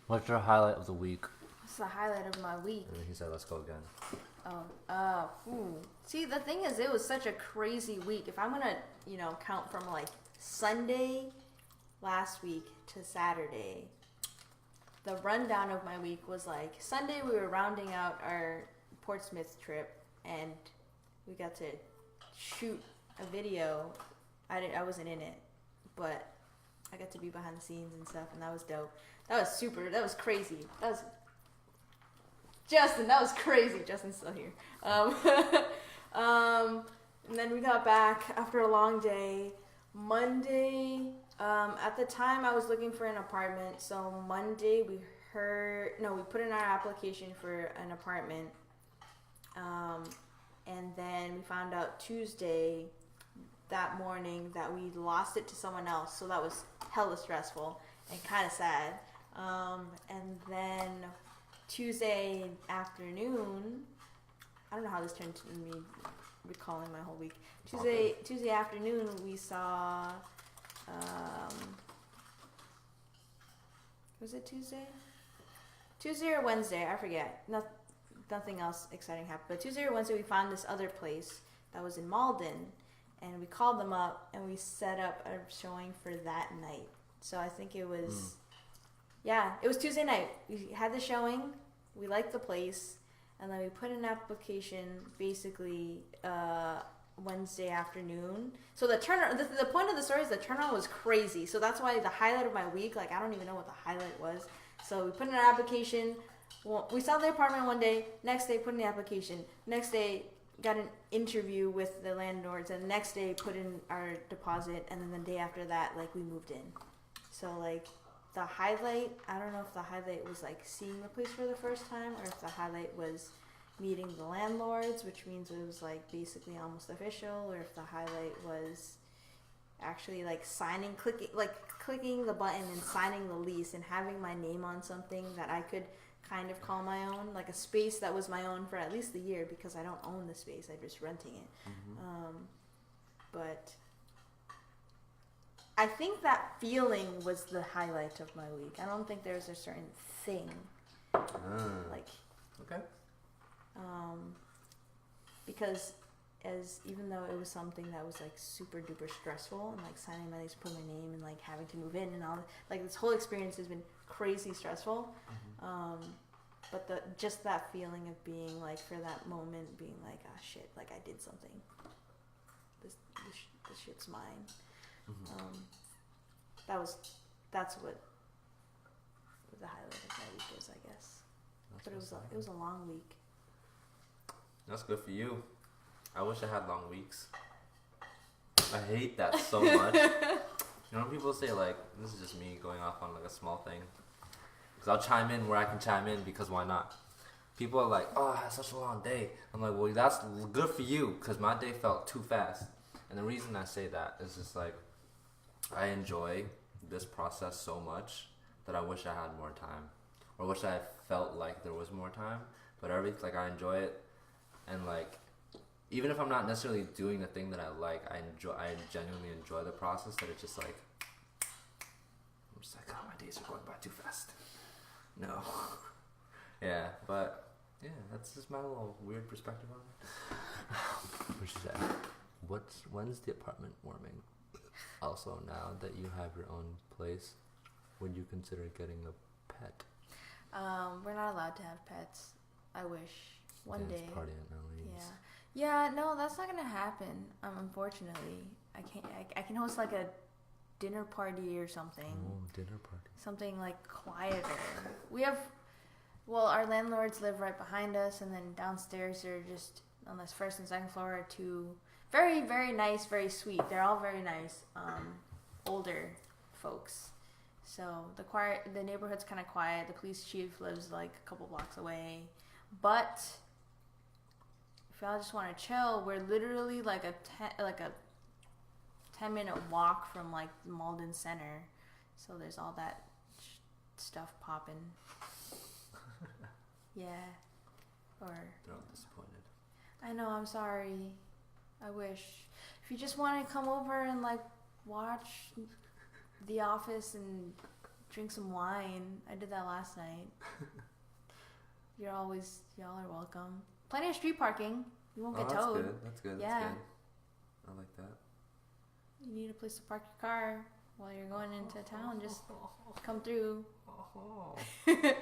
What's your highlight of the week? What's the highlight of my week? And then he said, let's go again. See, the thing is, it was such a crazy week. If I'm gonna, count from like Sunday last week to Saturday, the rundown of my week was like Sunday we were rounding out our Portsmouth trip, and we got to shoot a video I wasn't in it, but I got to be behind the scenes and stuff, and that was dope. That was super. That was crazy. That was Justin. That was crazy. Justin's still here. And then we got back after a long day. Monday. At the time, I was looking for an apartment. So Monday, we put in our application for an apartment. And then we found out Tuesday that morning that we lost it to someone else. So that was hella stressful and kind of sad. And then Tuesday afternoon, I don't know how this turned to me recalling my whole week. Tuesday afternoon, we saw, was it Tuesday? Tuesday or Wednesday, I forget. Nothing else exciting happened. But Tuesday or Wednesday, we found this other place that was in Malden, and we called them up and we set up a showing for that night. So I think it was, it was Tuesday night. We had the showing, we liked the place, and then we put in an application basically Wednesday afternoon. So the point of the story is the turnaround was crazy. So that's why the highlight of my week, like I don't even know what the highlight was. So we put in an application. Well, we saw the apartment one day. Next day, put in the application. Next day, got an interview with the landlords. And the next day, put in our deposit. And then the day after that, like, we moved in. So, like, the highlight, I don't know if the highlight was, like, seeing the place for the first time. Or if the highlight was meeting the landlords, which means it was, like, basically almost official. Or if the highlight was actually, like, clicking the button and signing the lease. And having my name on something that I could kind of call my own, like a space that was my own for at least a year, because I don't own the space, I'm just renting it. But I think that feeling was the highlight of my week. I don't think there's a certain thing like okay, because even though it was something that was like super duper stressful, and like signing my lease, put my name, and like having to move in and all, like this whole experience has been crazy stressful. But just that feeling of being like, for that moment, being like, ah, shit, like I did something. This shit's mine. That's what the highlight of my week is, I guess. But it was a long week. That's good for you. I wish I had long weeks. I hate that so much. You know when people say, like, this is just me going off on like a small thing, because I'll chime in where I can chime in, because why not? People are like, oh, I had such a long day. I'm like, well, that's good for you, because my day felt too fast. And the reason I say that is just like, I enjoy this process so much that I wish I had more time, or wish I felt like there was more time. But like, I enjoy it, and like, even if I'm not necessarily doing the thing that I like, I genuinely enjoy the process. That it's just like, I'm just like, oh, my days are going by too fast. No. Yeah, but yeah, that's just my little weird perspective on it. What she said. When's the apartment warming? Also, now that you have your own place, would you consider getting a pet? We're not allowed to have pets. I wish one day. It's party at Nalyn's. Yeah, no, that's not gonna happen. Unfortunately, I can't. I can host like a dinner party or something. Oh, dinner party. Something like quieter. We have, our landlords live right behind us, and then downstairs they're just on this first and second floor are two very, very nice, very sweet. They're all very nice, older folks. So the neighborhood's kind of quiet. The police chief lives like a couple blocks away, but if y'all just want to chill, we're literally like a 10-minute walk from like Malden Center. So there's all that stuff popping. Yeah. Or they're all disappointed. I know, I'm sorry. I wish. If you just want to come over and like watch The Office and drink some wine, I did that last night. Y'all are welcome. Plenty of street parking. You won't get towed. That's good. Yeah. That's good. I like that. You need a place to park your car while you're going into town. Just come through. I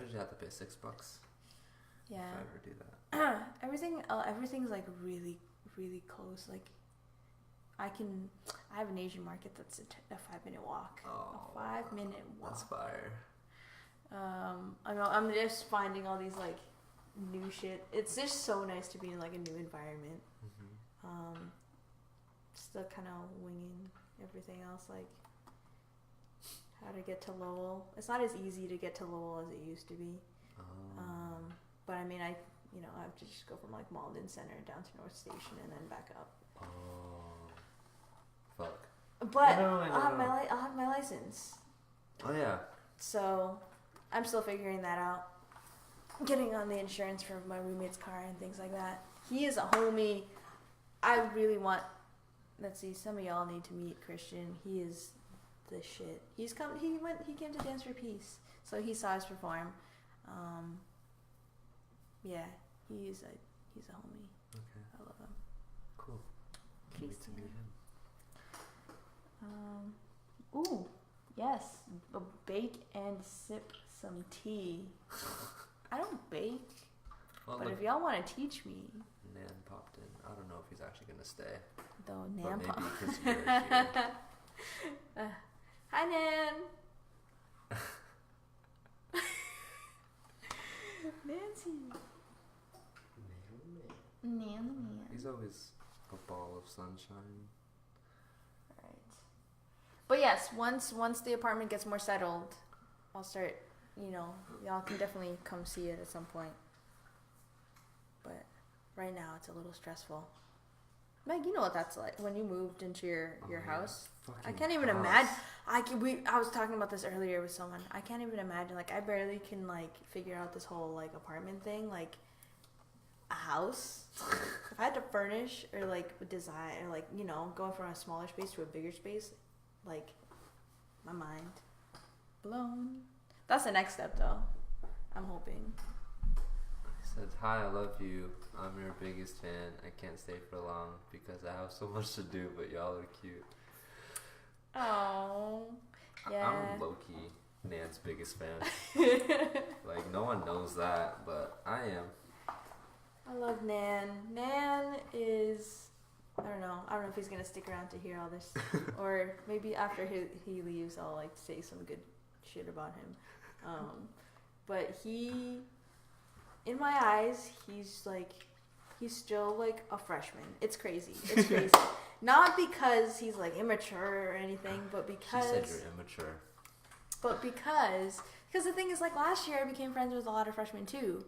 usually have to pay $6. Yeah. If I ever do that. Everything's like really, really close. Like I have an Asian market that's a 5-minute walk. Oh, a 5-minute walk. That's fire. I'm just finding all these like new shit. It's just so nice to be in like a new environment. Still kind of winging everything else, like how to get to Lowell. It's not as easy to get to Lowell as it used to be. But I mean, I have to just go from like Malden Center down to North Station and then back up. Oh, fuck. But I'll have my license. Oh yeah. So I'm still figuring that out. Getting on the insurance for my roommate's car and things like that. He is a homie. I really want. Let's see. Some of y'all need to meet Christian. He is the shit. He came to Dance for Peace, so he saw us perform. Yeah, he's a homie. Okay. I love him. Cool. Can't wait to meet him. Ooh, yes. Bake and sip some tea. I don't bake, Well, but look, if y'all want to teach me, Nhan popped in. I don't know if he's actually gonna stay. though, But Nhan maybe pop. because you're here. Hi, Nan. Nancy. Nan. He's always a ball of sunshine. Right. But yes, once the apartment gets more settled, I'll start. Y'all can definitely come see it at some point. But right now, it's a little stressful. Meg, you know what that's like when you moved into your house. I can't even imagine. I was talking about this earlier with someone. I can't even imagine. Like, I barely can like figure out this whole like apartment thing. Like, a house. If I had to furnish or like design or like going from a smaller space to a bigger space, like my mind blown. That's the next step, though. I'm hoping. He said, "Hi, I love you. I'm your biggest fan. I can't stay for long because I have so much to do, but y'all are cute." Oh, yeah. I'm low-key Nan's biggest fan. Like, no one knows that, but I am. I love Nan. Nan is, I don't know if he's gonna stick around to hear all this, or maybe after he leaves, I'll like say some good shit about him. But he, in my eyes, he's still like a freshman. It's crazy. Not because he's like immature or anything, but because She said you're immature. But because the thing is, like, last year I became friends with a lot of freshmen too.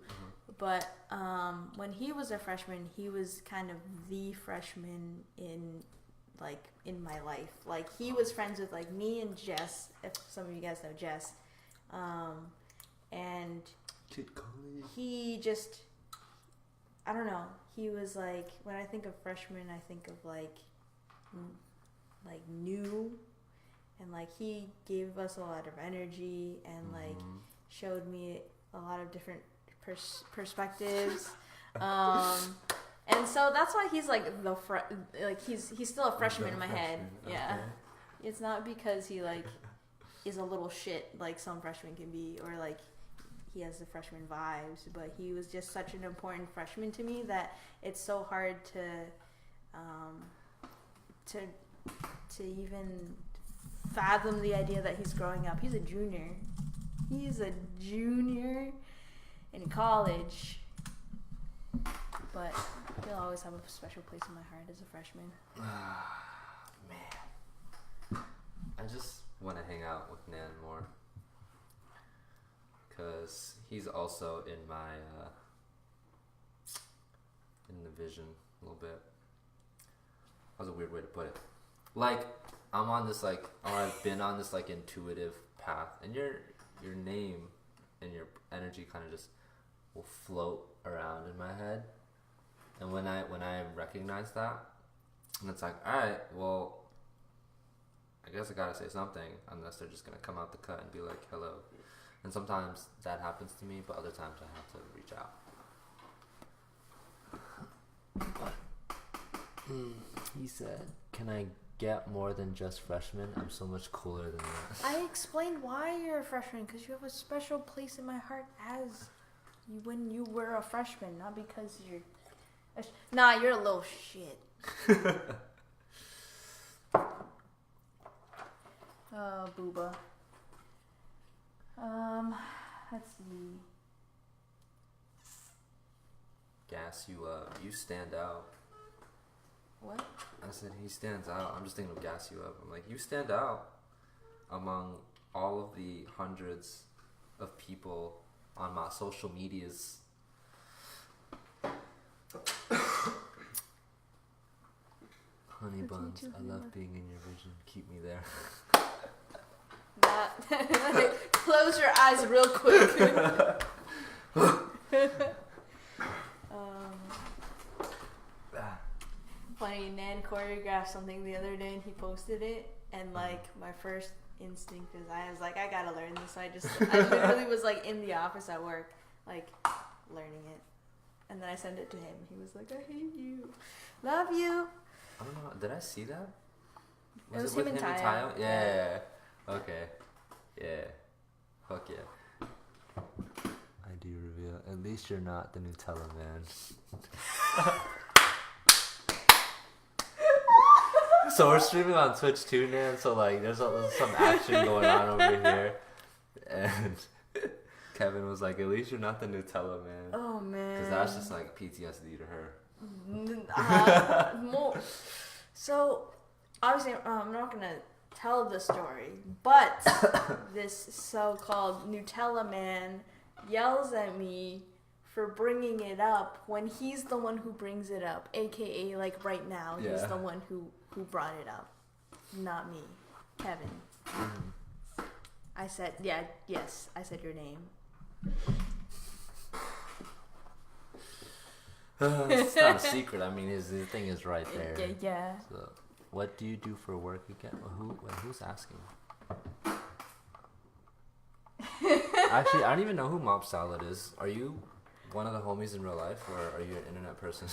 But when he was a freshman, he was kind of the freshman in my life. Like, he was friends with like me and Jess, if some of you guys know Jess. And he just, I don't know. He was like, when I think of freshman, I think of like new, and like he gave us a lot of energy and like showed me a lot of different perspectives. And so that's why he's like he's still a freshman in my head. Okay. Yeah. It's not because he like is a little shit like some freshmen can be, or like he has the freshman vibes, but he was just such an important freshman to me that it's so hard to even fathom the idea that he's growing up. He's a junior in college, but he'll always have a special place in my heart as a freshman. Man, I just want to hang out with Nan more, because he's also in my in the vision a little bit. That was a weird way to put it. Like, I'm on this like, I've been on this like intuitive path, and your name and your energy kind of just will float around in my head. And when I recognize that, and it's like, all right, well, I guess I gotta say something, unless they're just gonna come out the cut and be like, hello. And sometimes that happens to me, but other times I have to reach out. He said, "Can I get more than just freshman? I'm so much cooler than that." I explained why you're a freshman, because you have a special place in my heart as when you were a freshman, not because you're... Nah, you're a little shit. Booba. Let's see. Gas you up. You stand out. What? I said he stands out. I'm just thinking of gas you up. I'm like, you stand out among all of the hundreds of people on my social medias. Honey buns, I love being in your vision. Keep me there. Close your eyes real quick. Funny, Nhan choreographed something the other day and he posted it, and like my first instinct is I was like, I gotta learn this. So I literally was like in the office at work, like learning it, and then I sent it to him. He was like, I hate you, love you. I don't know. Did I see that? It was him and Tayo. Yeah. Okay. Yeah. Fuck yeah. I do reveal. At least you're not the Nutella man. So we're streaming on Twitch too, Nan. So like, there's some action going on over here, and Kevin was like, "At least you're not the Nutella man." Oh man. Because that's just like PTSD to her. So obviously I'm not gonna tell the story, but this so-called Nutella man yells at me for bringing it up when he's the one who brings it up, aka like right now he's the one who brought it up, not me, Kevin. I said yes, I said your name. It's not a secret. I mean, his thing is right there. Yeah. So, what do you do for work again? Who's asking? Actually, I don't even know who Mob Salad is. Are you one of the homies in real life, or are you an internet person?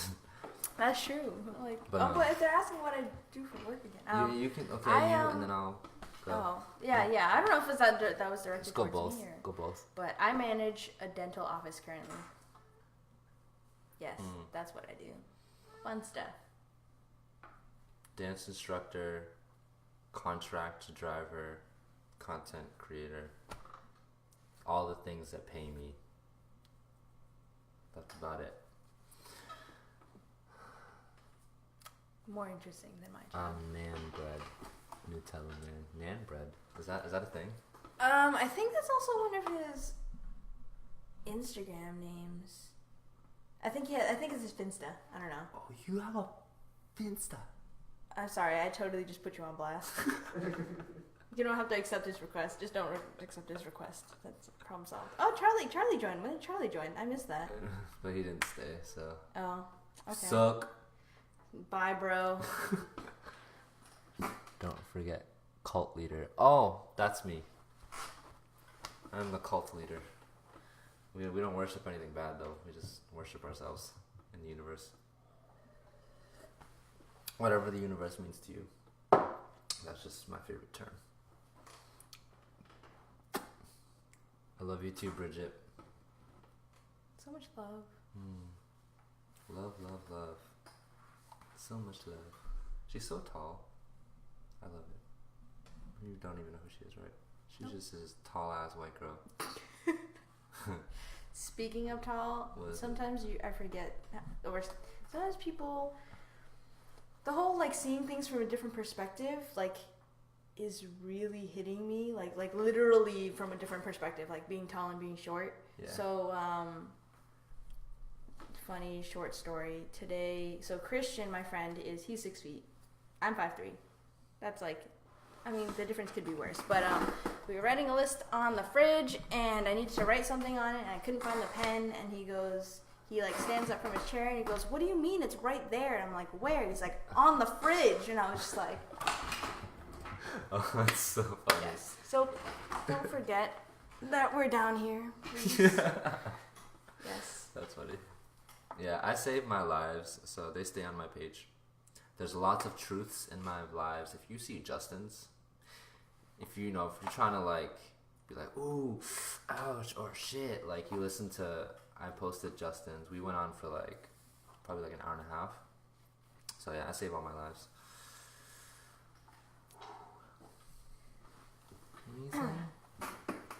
That's true. Like, but if they're asking what I do for work again, you can and then I'll go. Oh, yeah. I don't know if it's that was directed Let's go towards both. me or... Go both. But I manage a dental office currently. Yes, that's what I do. Fun stuff. Dance instructor, contract driver, content creator. All the things that pay me. That's about it. More interesting than my job. Nan bread. Nutella man. Nan bread. Is that a thing? I think that's also one of his Instagram names. I think it's his Finsta. I don't know. Oh, you have a Finsta. I'm sorry, I totally just put you on blast. You don't have to accept his request. Just don't accept his request. That's problem solved. Oh, Charlie joined. When did Charlie join? I missed that. But he didn't stay, so. Oh, okay. Suck. Bye, bro. Don't forget, cult leader. Oh, that's me. I'm the cult leader. We don't worship anything bad, though. We just worship ourselves in the universe. Whatever the universe means to you. That's just my favorite term. I love you too, Bridget. So much love. Love, love, love. So much love. She's so tall. I love it. You don't even know who she is, right? She's just this tall ass white girl. Speaking of tall, sometimes I forget, or sometimes people, the whole like seeing things from a different perspective, like, is really hitting me, like literally from a different perspective, like being tall and being short. Yeah. So, funny short story today. So Christian, my friend, he's 6 feet. I'm 5'3". That's like, I mean, the difference could be worse. But we were writing a list on the fridge, and I needed to write something on it, and I couldn't find the pen. And he like stands up from his chair, and he goes, "What do you mean? It's right there." And I'm like, "Where?" He's like, "On the fridge." And I was just like, oh, that's so funny. Yes. So don't forget that we're down here. Yes. That's funny. Yeah, I save my lives, so they stay on my page. There's lots of truths in my lives. If you see Justin's, if you're trying to like be like, ooh, ouch, or shit, like you listen to, I posted Justin's. We went on for like probably like an hour and a half. So yeah, I save all my lives.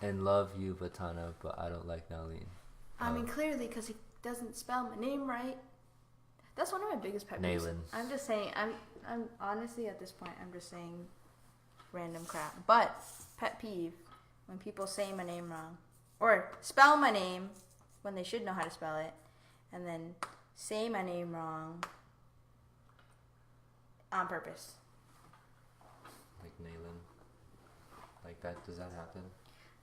And love you, Vatana, but I don't like Nalyn. I mean, clearly, because he doesn't spell my name right. That's one of my biggest pet peeves. Nalyn. I'm just saying. I'm honestly at this point. I'm just saying random crap. But pet peeve when people say my name wrong or spell my name when they should know how to spell it, and then say my name wrong on purpose. Like Nalyn. Like that. Does that happen?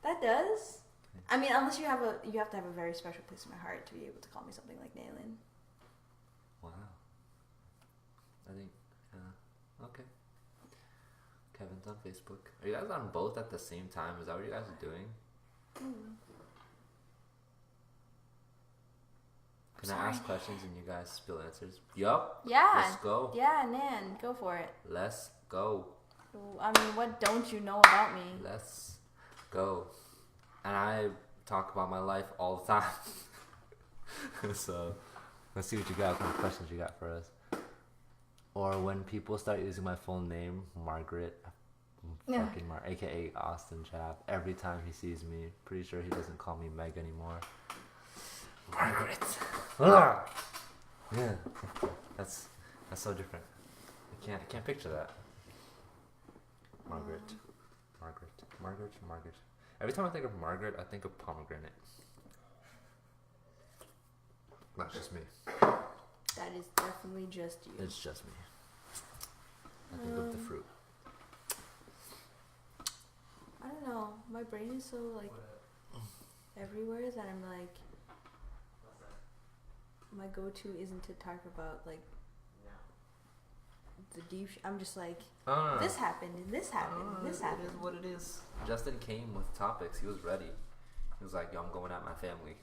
That does. I mean, unless you have to have a very special place in my heart to be able to call me something like Nalyn. Wow. I think, okay. Kevin's on Facebook. Are you guys on both at the same time? Is that what you guys are doing? Can I ask questions and you guys spill answers? Yup. Yeah. Let's go. Yeah, Nan, go for it. Let's go. I mean, what don't you know about me? Let's go. And I talk about my life all the time. So, let's see what you got. What kind of questions you got for us? Or when people start using my full name, Margaret, fucking aka Austin Chap. Every time he sees me, pretty sure he doesn't call me Meg anymore. Margaret. Yeah, that's so different. I can't picture that. Margaret. Every time I think of Margaret, I think of pomegranate. That's just me. That is definitely just you. It's just me. I think of the fruit. I don't know. My brain is so like everywhere that I'm like, my go-to isn't to talk about like the deep. I'm just like, this happened and this happened and this happened. It is what it is. Justin came with topics. He was ready. He was like, yo, I'm going at my family.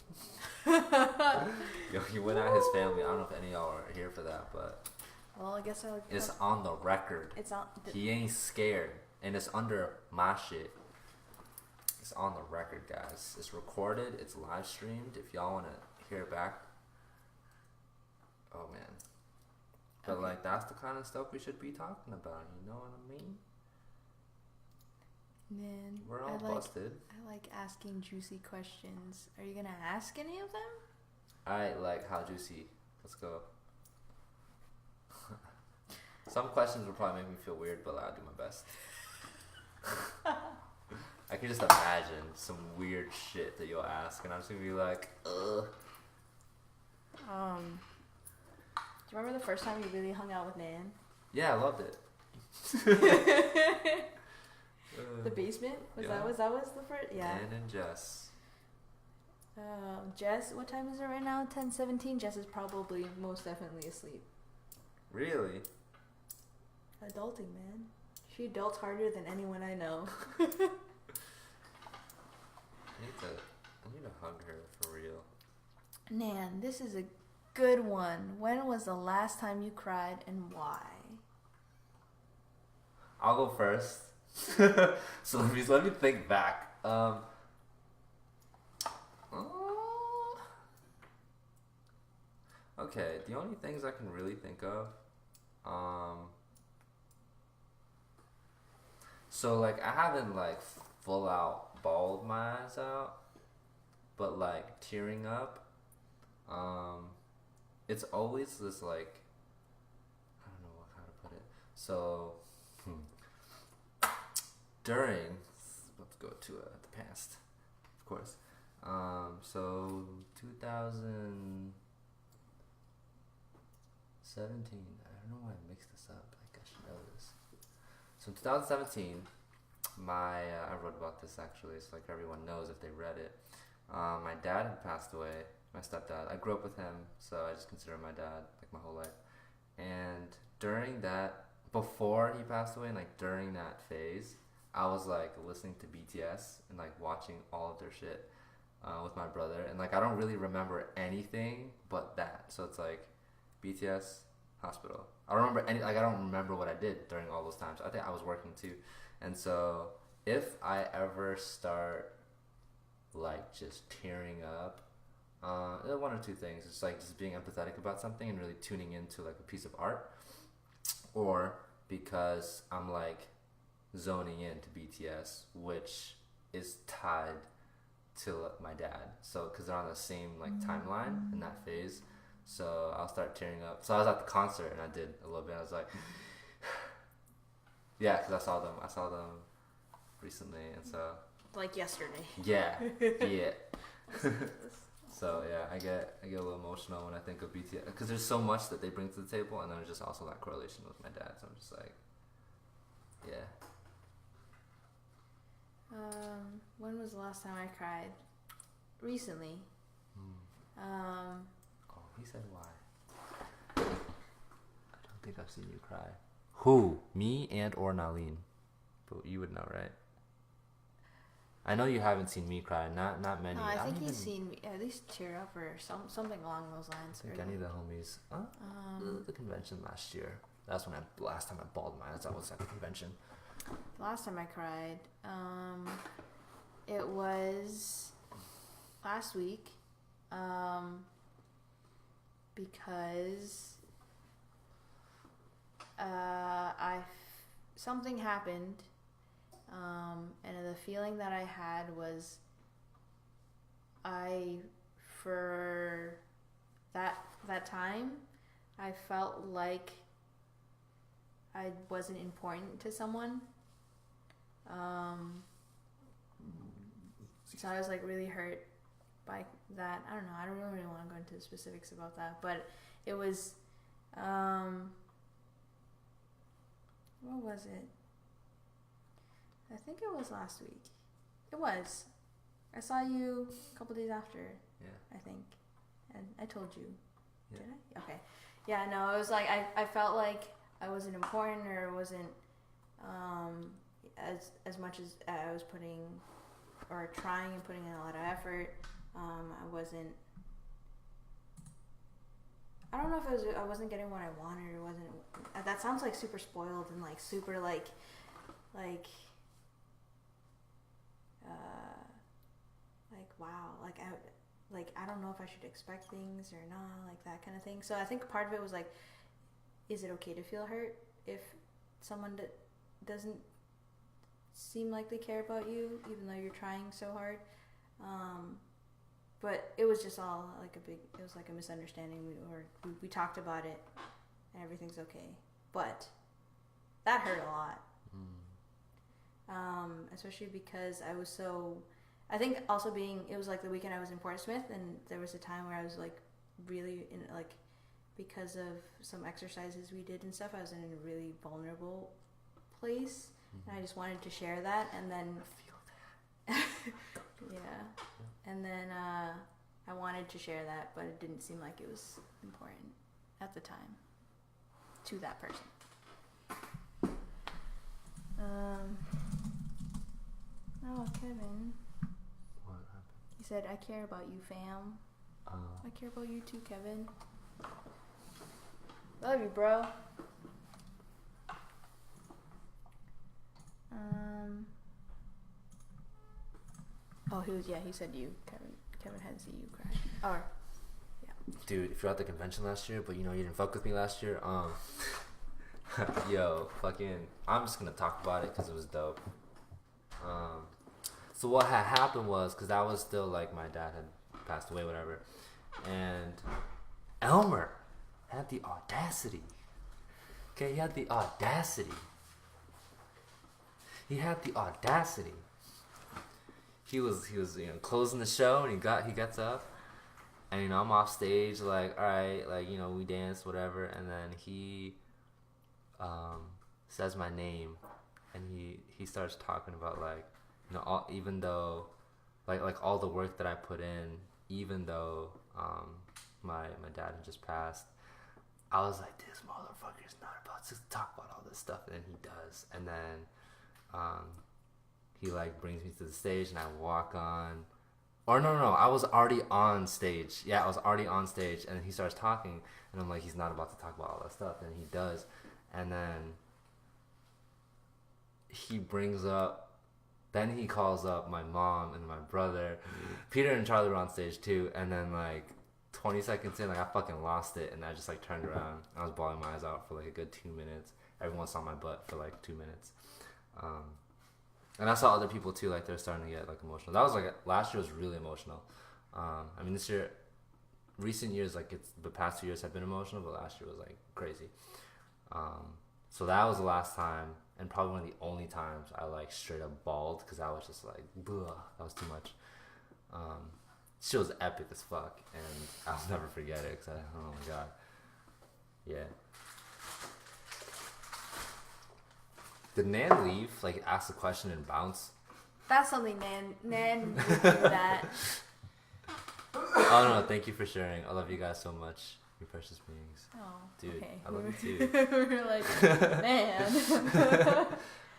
Yo, he went at his family. I don't know if any of y'all are here for that, but well, I guess it's on the record. It's on. He ain't scared, and it's under my shit. It's on the record, guys. It's recorded. It's live streamed. If y'all want to hear it back, oh man. But Okay. like, that's the kind of stuff we should be talking about. You know what I mean? Man, We're all busted. I like asking juicy questions. Are you gonna ask any of them? Alright, like, how juicy? Let's go. Some questions will probably make me feel weird, but like, I'll do my best. I can just imagine some weird shit that you'll ask, and I'm just gonna be like, ugh. Do you remember the first time you really hung out with Nan? Yeah, I loved it. The basement? Was yeah. that was the first? Yeah. Ann and Jess. Jess, what time is it right now? 10:17. Jess is probably most definitely asleep. Really? Adulting, man. She adults harder than anyone I know. I need to hug her for real. Nan, this is a good one. When was the last time you cried and why? I'll go first. So let me think back. Okay, the only things I can really think of, so like I haven't like full out bawled my eyes out, but like tearing up, it's always this like, I don't know how to put it. So during, let's go to the past, of course. So 2017. I don't know why I mixed this up. Like I should know this. So in 2017, I wrote about this actually. It's like everyone knows if they read it. My dad had passed away. My stepdad. I grew up with him, so I just consider him my dad like my whole life. And during that, before he passed away, and like during that phase, I was like listening to BTS and like watching all of their shit with my brother, and like I don't really remember anything but that. So it's like BTS, hospital. I don't remember any. Like I don't remember what I did during all those times. I think I was working too, and so if I ever start like just tearing up, one or two things. It's like just being empathetic about something and really tuning into like a piece of art, or because I'm like zoning in to BTS, which is tied to my dad. So because they're on the same like timeline in that phase, so I'll start tearing up. So I was at the concert and I did a little bit. I was like, yeah, because I saw them recently, and so Like yesterday. yeah. So yeah, I get a little emotional when I think of BTS because there's so much that they bring to the table, and then there's just also that correlation with my dad. So I'm just like, yeah. When was the last time I cried? Recently. Oh, he said why? I don't think I've seen you cry. Who? Me and or Nalyn? But you would know, right? I know you haven't seen me cry. Not many. No, I think he's seen me at least tear up or something along those lines. I think any of the homies. The convention last year. That's when last time I bawled my eyes out was at the convention. Last time I cried, it was last week, because something happened, and the feeling that I had was for that time, I felt like I wasn't important to someone. So I was like really hurt by that. I don't know. I don't really want to go into the specifics about that, but it was, what was it? I think it was last week. It was. I saw you a couple days after. Yeah. I think, and I told you. Yeah. Did I? Okay. Yeah. No. It was like I felt like I wasn't important, or wasn't as much as I was putting or trying and putting in a lot of effort. I wasn't. I don't know if I wasn't getting what I wanted, or wasn't. That sounds like super spoiled and like super like wow, I don't know if I should expect things or not, like that kind of thing. So I think part of it was like, is it okay to feel hurt if someone doesn't seem like they care about you, even though you're trying so hard? But it was just all like it was like a misunderstanding. We talked about it, and everything's okay. But that hurt a lot. Especially because I was so, I think also it was like the weekend I was in Fort Smith, and there was a time where I was like really in like, because of some exercises we did and stuff, I was in a really vulnerable place, and I just wanted to share that, and then I feel that. Yeah. And then I wanted to share that, but it didn't seem like it was important at the time to that person. Oh, Kevin. What happened? He said, I care about you, fam. I care about you too, Kevin. Love you, bro. Oh, he said you, Kevin. Kevin hadn't seen you cry. Or, yeah. Dude, if you're at the convention last year, but you didn't fuck with me last year, yo, fucking, I'm just gonna talk about it because it was dope. So what had happened was, because that was still like my dad had passed away, whatever, and Elmer had the audacity. Okay, he had the audacity. He was closing the show, and he gets up, and I'm off stage, like, all right, like, we dance, whatever, and then he says my name, and he starts talking about like, even though like all the work that I put in, even though my dad had just passed, I was like, this motherfucker's not about to talk about all this stuff, and then he does, and then he like brings me to the stage, and I walk on. Or no, I was already on stage. Yeah, I was already on stage, and he starts talking, and I'm like, he's not about to talk about all that stuff, and he does. And then he calls up my mom and my brother. Peter and Charlie were on stage too, and then like 20 seconds in, like I fucking lost it, and I just like turned around. I was bawling my eyes out for like a good 2 minutes. Everyone saw my butt for like 2 minutes. And I saw other people too, like they're starting to get like emotional. That was like last year was really emotional. I mean, this year, recent years, like it's the past 2 years have been emotional, but last year was like crazy. So that was the last time, and probably one of the only times I like straight up bawled because I was just like, "Bleh," that was too much. She was epic as fuck, and I'll never forget it because oh my god, yeah. Did Nan leave? Like ask a question and bounce? That's something Nan would do that. Oh no! Thank you for sharing. I love you guys so much, you precious beings. Oh, dude, okay. I love you too. We were like, man.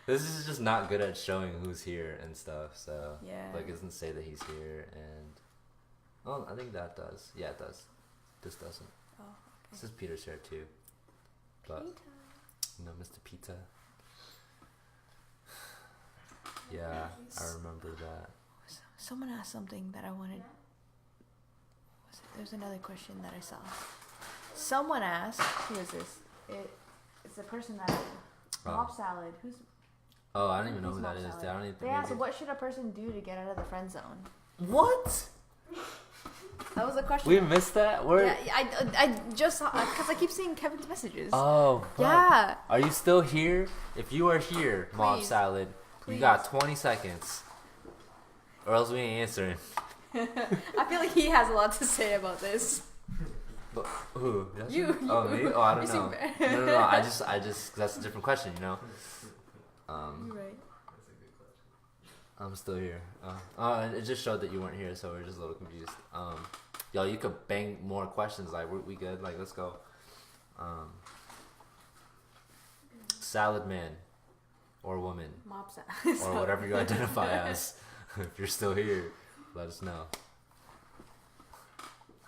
This is just not good at showing who's here and stuff. So yeah, like it doesn't say that he's here, and oh, I think that does. Yeah, it does. This doesn't. Oh, okay. This is Peter's here too. But Peter. no, Mr. Pizza. Yeah, I remember that. Someone asked something that I wanted. There's another question that I saw. Someone asked, who is this? It's a person that Mob Salad. Who's? Oh, I don't even know who that Mob is. Salad? I don't even. They asked, what should a person do to get out of the friend zone? What? That was a question. We missed that. Where? Yeah, I just saw because I keep seeing Kevin's messages. Oh. Fuck. Yeah. Are you still here? If you are here, Mob Please. Salad, Please. you got 20 seconds, or else we ain't answering. I feel like he has a lot to say about this. But who? You. Oh, me? Oh, I don't You know. seem No. I just. That's a different question, you know. You're right. That's a good question. I'm still here. It just showed that you weren't here, so we're just a little confused. Yo, you could bang more questions. Like, we good? Like, let's go. Salad man, or woman, Mob Salad. or whatever you identify as. If you're still here, let us know.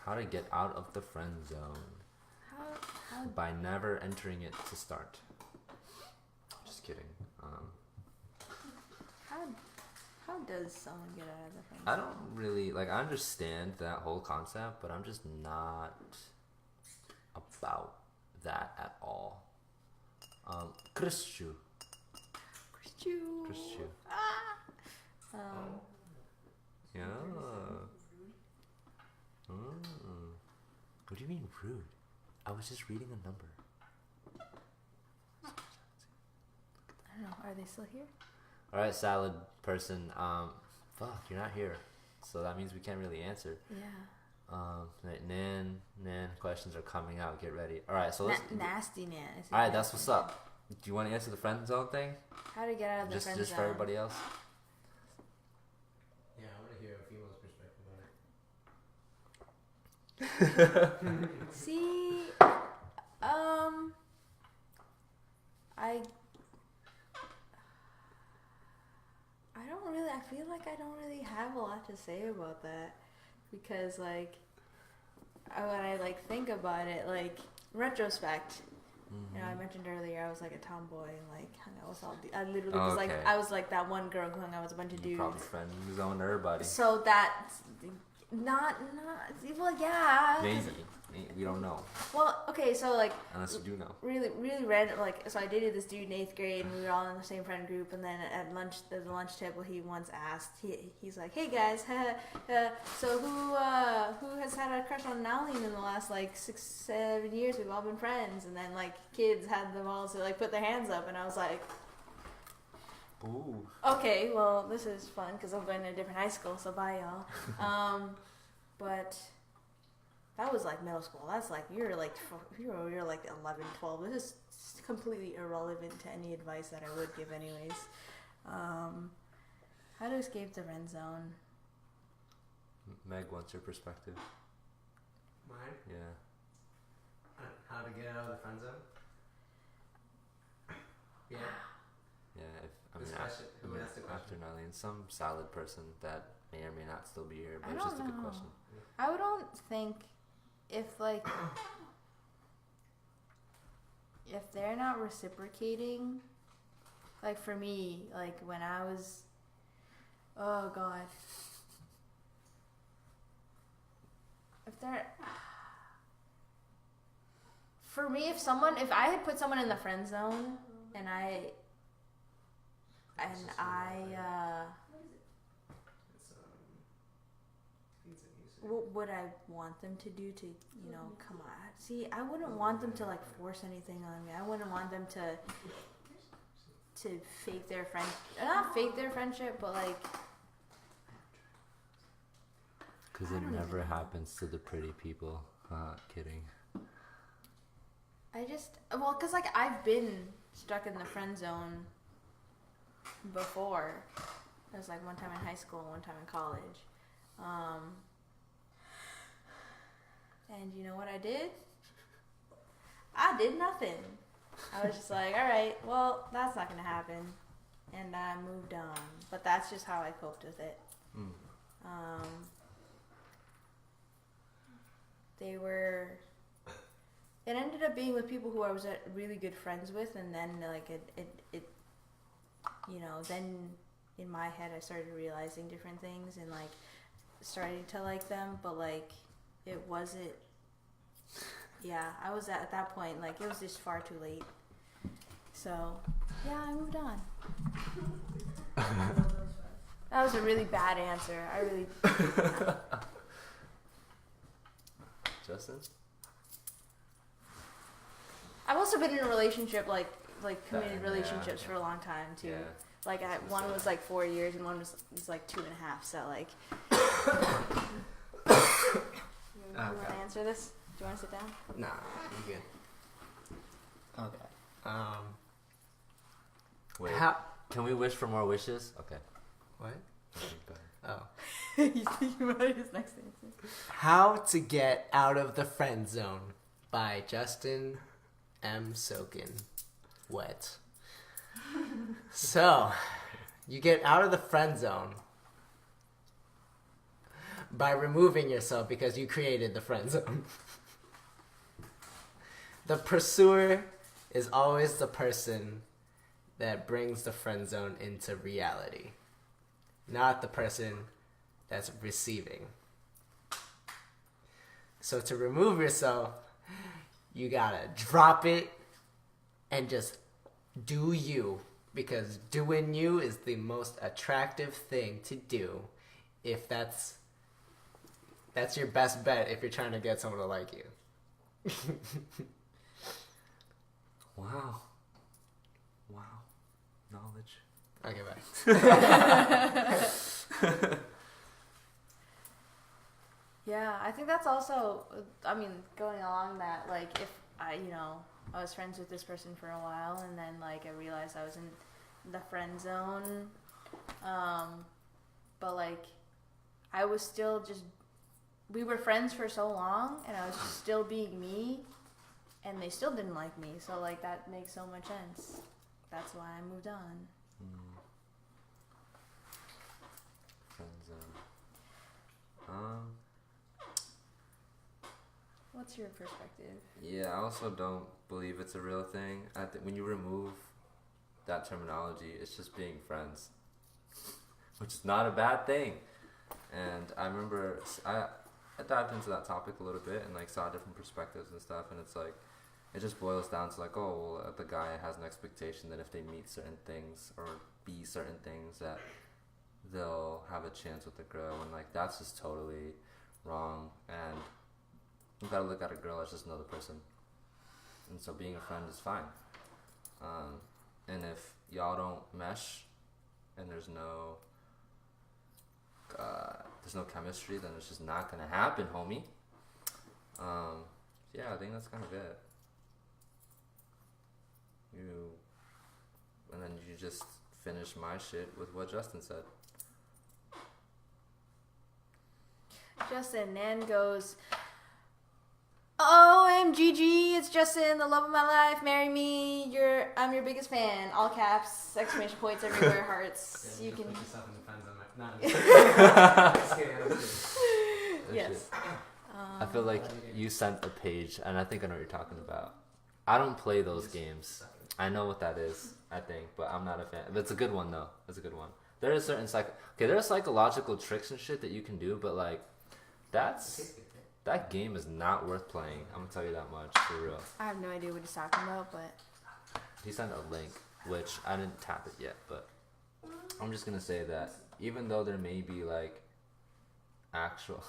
How to get out of the friend zone? How By never entering it to start. Just kidding. how does someone get out of the friend I zone? don't really like. I understand that whole concept, but I'm just not about that at all. Christu. Ah. Yeah. What do you mean rude? I was just reading a number. I don't know. Are they still here? All right, salad person. Fuck, you're not here, so that means we can't really answer. Yeah. Nan, questions are coming out. Get ready. All right, so let's. Nasty Nan. All right, that's what's up. Do you want to answer the friend zone thing? How to get out of the friend zone? Just for everybody else. Yeah, I want to hear a female's perspective on it. See, I don't really. I feel like I don't really have a lot to say about that because, like, when I like think about it, like retrospect. You know, I mentioned earlier I was like a tomboy and like hung out with all the. I literally was like I was like that one girl who hung out with a bunch of dudes. Probably friend zone everybody. So that's not well, yeah. Maybe we don't know Well, okay, so like unless you do know. really random. Like, so I dated this dude in 8th grade, and we were all in the same friend group. And then at lunch, the lunch table, he once asked, he's like, "Hey guys, so who has had a crush on Nalyn in the last like 6-7 years? We've all been friends." And then like kids had them all to like put their hands up, and I was like, Ooh. "Okay, well this is fun because I'm going to a different high school, so bye y'all." But that was like middle school. That's like you're like 11, 12. This is completely irrelevant to any advice that I would give, anyways. How to escape the friend zone? Meg, what's your perspective? Mine? Yeah. How to get out of the friend zone? Yeah. Yeah. This question. Who asked the After question? Nalyn, some salad person that may or may not still be here, but I it's just a don't good know. question. I don't think if they're not reciprocating, like for me, like when I was, oh god, for me, if I had put someone in the friend zone and And what would I want them to do to, come on? See, I wouldn't want them to like force anything on me. I wouldn't want them to fake their not fake their friendship, but like. Because it never happens to the pretty people. Kidding. Because like I've been stuck in the friend zone before. It was like one time in high school and one time in college. And you know what I did? I did nothing. I was just like, all right, well, that's not going to happen. And I moved on. But that's just how I coped with it. It ended up being with people who I was really good friends with, and then like it then in my head I started realizing different things and like starting to like them, but like it wasn't. Yeah, I was at that point like it was just far too late. So yeah, I moved on. That was a really bad answer. I really. Justin? I've also been in a relationship, like committed relationships for a long time too. Yeah. Like one was like 4 years and one was like 2.5. So like, you want to answer this? Do you want to sit down? Nah, you good. Okay. Wait. Can we wish for more wishes? Okay. What? Okay, go ahead. Oh. He's thinking about his next answer. How to Get Out of the Friend Zone by Justin M. Soakin. Wet. So, you get out of the friend zone by removing yourself because you created the friend zone. The pursuer is always the person that brings the friend zone into reality, not the person that's receiving. So to remove yourself, you gotta drop it and just do you, because doing you is the most attractive thing to do. If that's your best bet if you're trying to get someone to like you. Wow. Knowledge. Okay, bye. Yeah, I think that's also, I mean, going along that, like, if I was friends with this person for a while, and then, like, I realized I was in the friend zone, but, like, I was still we were friends for so long, and I was still being me, and they still didn't like me, so, like, that makes so much sense. That's why I moved on. Friend zone. What's your perspective? Yeah, I also don't believe it's a real thing. I think when you remove that terminology, it's just being friends, which is not a bad thing. And I remember I dived into that topic a little bit and like saw different perspectives and stuff, and it's like it just boils down to like, oh, well, the guy has an expectation that if they meet certain things or be certain things that they'll have a chance with the girl, and like that's just totally wrong. And you gotta look at a girl as just another person, and so being a friend is fine. And if y'all don't mesh, and there's no chemistry, then it's just not gonna happen, homie. Yeah, I think that's kind of it. And then you just finish my shit with what Justin said. Justin, Nan goes, OMGG, it's Justin, the love of my life, marry me, I'm your biggest fan, all caps, exclamation points everywhere, hearts. Yeah, you can... Yes. I feel like you sent a page, and I think I know what you're talking about. I don't play those games. I know what that is, I think, but I'm not a fan. But it's a good one, though. It's a good one. There are certain there are psychological tricks and shit that you can do, but like, that game is not worth playing. I'm gonna tell you that much, for real. I have no idea what he's talking about, but he sent a link, which I didn't tap it yet, but I'm just gonna say that even though there may be like actual,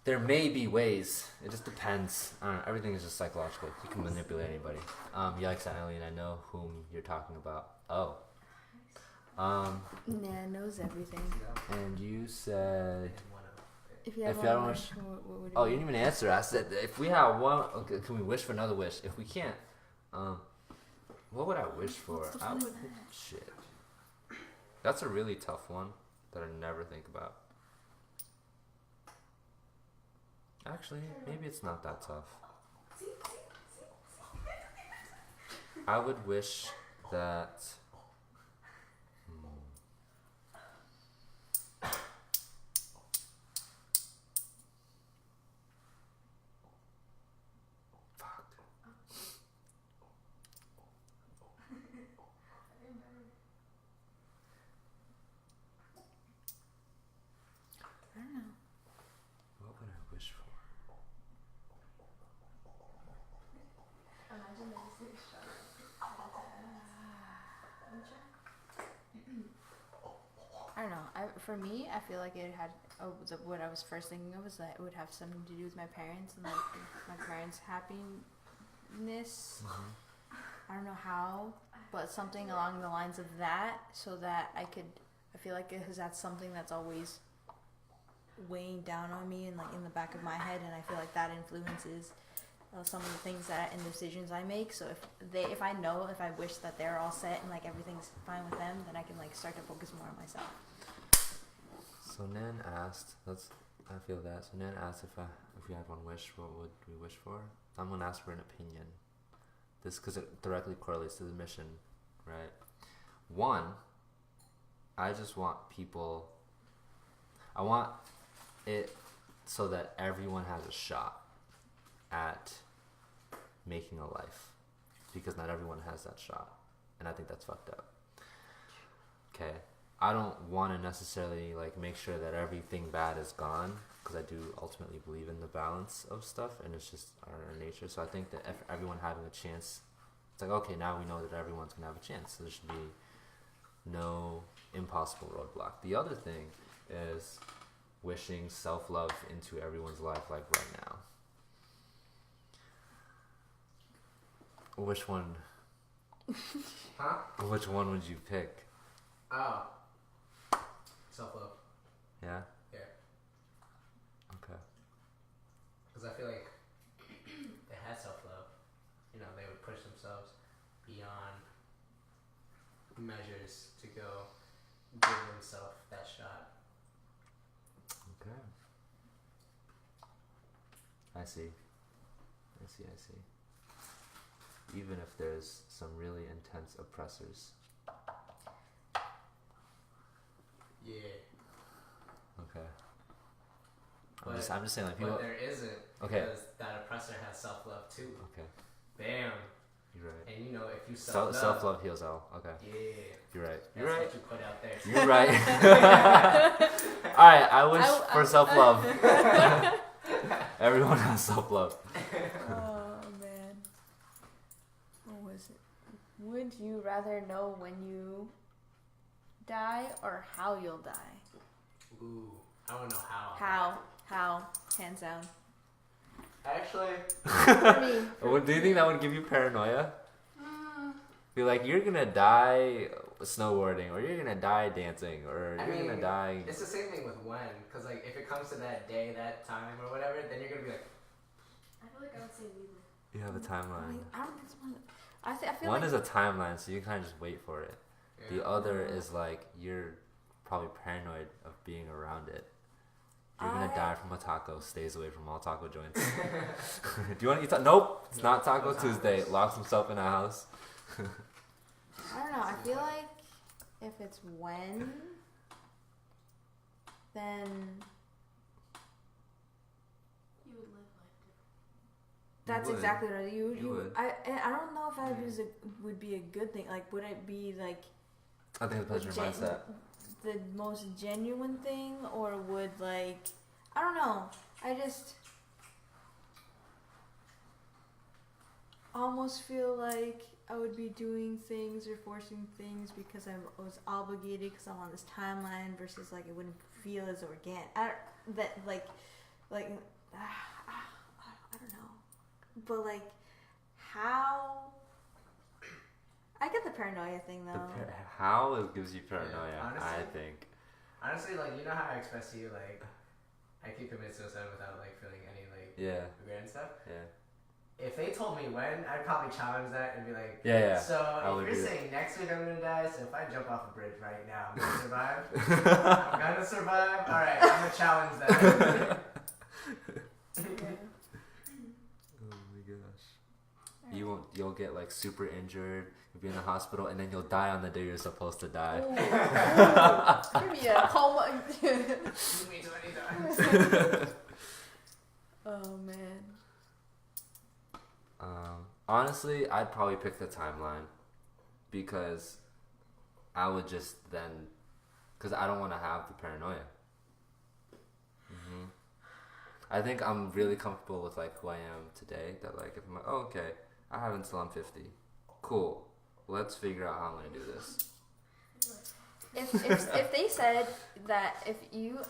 there may be ways. It just depends. I don't know, everything is just psychological. You can manipulate anybody. Yikes, Nalyn, I know whom you're talking about. Oh. Nhan knows everything. And you said If you have if y'all one don't wish, what would it oh, be? you didn't even answer. I said if we have one, okay, can we wish for another wish? If we can't, what would I wish for? What's the I fun would of that? shit. That's a really tough one that I never think about. Actually, maybe it's not that tough. I would wish that. Fuck. I don't know. What would I wish for? Imagine there's this I don't know. For me, I feel like it had. What I was first thinking of was that it would have something to do with my parents and like my parents' happiness. I don't know how, but something along the lines of that, so that I feel like because that's something that's always weighing down on me and like in the back of my head, and I feel like that influences some of the things that and decisions I make. So if I wish that they're all set and like everything's fine with them, then I can like start to focus more on myself. So Nan asked. I feel that. So Nan asked if we had one wish, what would we wish for? I'm gonna ask for an opinion. This because it directly correlates to the mission, right? One, I just want people. I want it so that everyone has a shot at making a life, because not everyone has that shot, and I think that's fucked up. Okay, I don't want to necessarily like make sure that everything bad is gone, because I do ultimately believe in the balance of stuff, and it's just our nature. So I think that if everyone having a chance, it's like, okay, now we know that everyone's gonna have a chance, so there should be no impossible roadblock. The other thing is wishing self-love into everyone's life, like right now. Which one? Huh? Which one would you pick? Oh. Self-love. Yeah? Yeah. Okay. Because I feel like they had self-love. You know, they would push themselves beyond measures to go give themselves that shot. Okay. I see. Even if there's some really intense oppressors. Yeah. Okay. But, I'm just saying, like, people. But there isn't. Okay. Because that oppressor has self-love too. Okay. Bam. You're right. And you know, if you self-love. Self-love heals all. Okay. Yeah. You're right. That's what you put out there. You're right. Alright, I wish for self-love. Everyone has self-love. Oh man. What was it? Would you rather know when you die or how you'll die? Ooh. I don't know how. How? Hands down. Actually. For me. Do you think that would give you paranoia? Be like, you're gonna die snowboarding, or you're gonna die dancing, or you're gonna die. It's the same thing with when, because like if it comes to that day, that time, or whatever, then you're gonna be like. I feel like I would say neither. You have a timeline. I don't think it's one. I feel One like is a timeline, so you kind of just wait for it. Yeah. The other is like you're probably paranoid of being around it. You're gonna die from a taco. Stays away from all taco joints. Do you want to eat? Nope, it's not Taco Tuesday. Locks himself in a house. I don't know. I feel like if it's when, then You would live life differently. that's would. exactly right. You would. I don't know if that would be a good thing. Like, would it be like I think it depends on your mindset. the most genuine thing, or would like I don't know. I just almost feel like I would be doing things or forcing things because I was obligated because I'm on this timeline versus like it wouldn't feel as organic. I don't know, but like how I get the paranoia thing though. How it gives you paranoia, Yeah, honestly, I think. Honestly, like, you know how I expressed to you, like, I could commit suicide without, like, feeling any, like, regret and stuff? Yeah. If they told me when, I'd probably challenge that and be like, Yeah. So, I would if you're do saying next week I'm gonna die, so if I jump off a bridge right now, I'm gonna survive? I'm gonna survive? Alright, I'm gonna challenge that. Oh my gosh. You'll get, like, super injured, you'll be in the hospital, and then you'll die on the day you're supposed to die. Ooh. Give me a coma. Shoot me 20 times. Oh man. Honestly, I'd probably pick the timeline because I would just then, because I don't want to have the paranoia. I think I'm really comfortable with like who I am today. That like if I'm like, oh, okay, I have until I'm 50. Cool. Let's figure out how I'm gonna do this. If they said that if you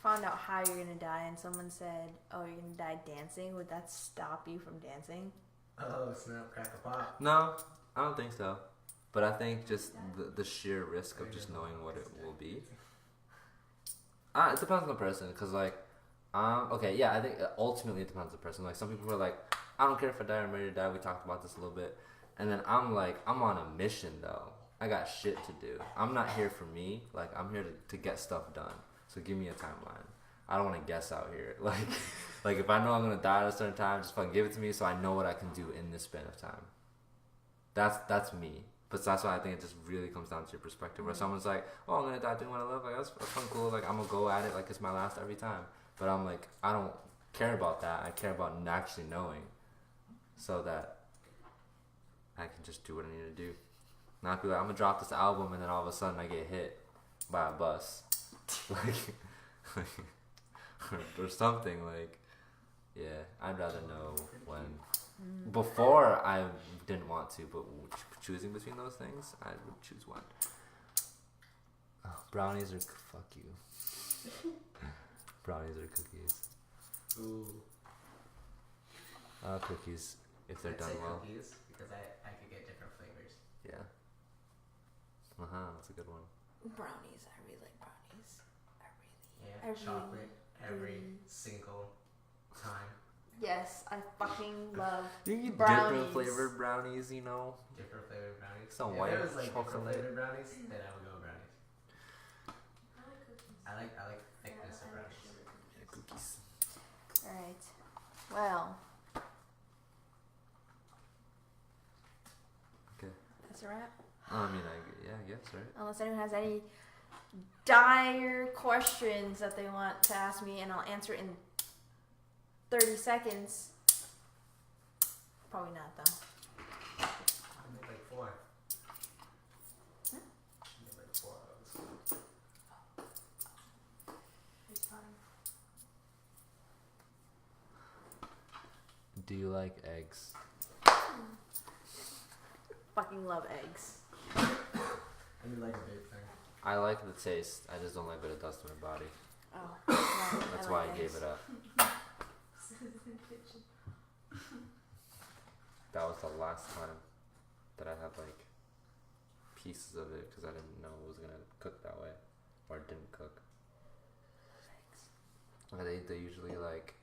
found out how you're gonna die and someone said, oh, you're gonna die dancing, would that stop you from dancing? Oh, snap, crack a pop. No, I don't think so. But I think just the sheer risk of just knowing what it will be. It depends on the person, cause like, okay, yeah, I think ultimately it depends on the person. Like some people are like, I don't care if I die or I'm ready to die. We talked about this a little bit, and then I'm like, I'm on a mission though. I got shit to do. I'm not here for me. Like I'm here to get stuff done. So give me a timeline. I don't want to guess out here. Like if I know I'm gonna die at a certain time, just fucking give it to me so I know what I can do in this span of time. That's me. But that's why I think it just really comes down to your perspective. Where someone's like, oh, I'm gonna die doing what I love. Like that's fun, cool. Like I'm gonna go at it like it's my last every time. But I'm like, I don't care about that. I care about actually knowing, so that I can just do what I need to do. Not be like, I'm gonna drop this album and then all of a sudden I get hit by a bus, or something like. Yeah, I'd rather know when. Before I didn't want to, but choosing between those things, I would choose one. Oh, brownies or fuck you. Brownies or cookies. Ooh. Cookies if they're I'd done say well. cookies, because I could get different flavors. Yeah. That's a good one. Brownies. I really like brownies. Yeah, chocolate every single time. Yes, I fucking love You can get brownies. different flavored brownies, you know. Different flavored brownies. Some If white there was like different chocolate. flavored brownies, then I would go brownies. I like thickness of brownies. Yeah, cookies. Alright. Well. Okay. That's a wrap. I mean, I guess, right? Unless anyone has any dire questions that they want to ask me, and I'll answer in 30 seconds. Probably not, though. I made like 4. Huh? I made like 4 of those. Do you like eggs? Fucking love eggs. I do like a big thing. I like the taste. I just don't like what it does to my body. Oh, no, That's I why like I gave eggs. it up. That was the last time that I had like pieces of it because I didn't know it was gonna cook that way, or it didn't cook. They usually like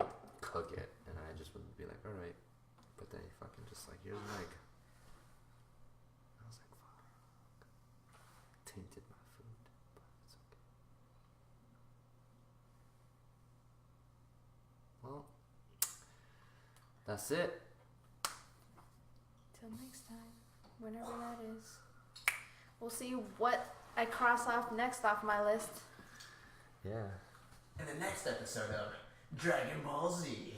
cook it, and I just would be like, all right, but then you fucking just like, here's an egg. I was like, fuck, tainted my food, but it's okay. Well, that's it. Till next time, whenever that is. We'll see what I cross off next off my list. Yeah. In the next episode of Dragon Ball Z.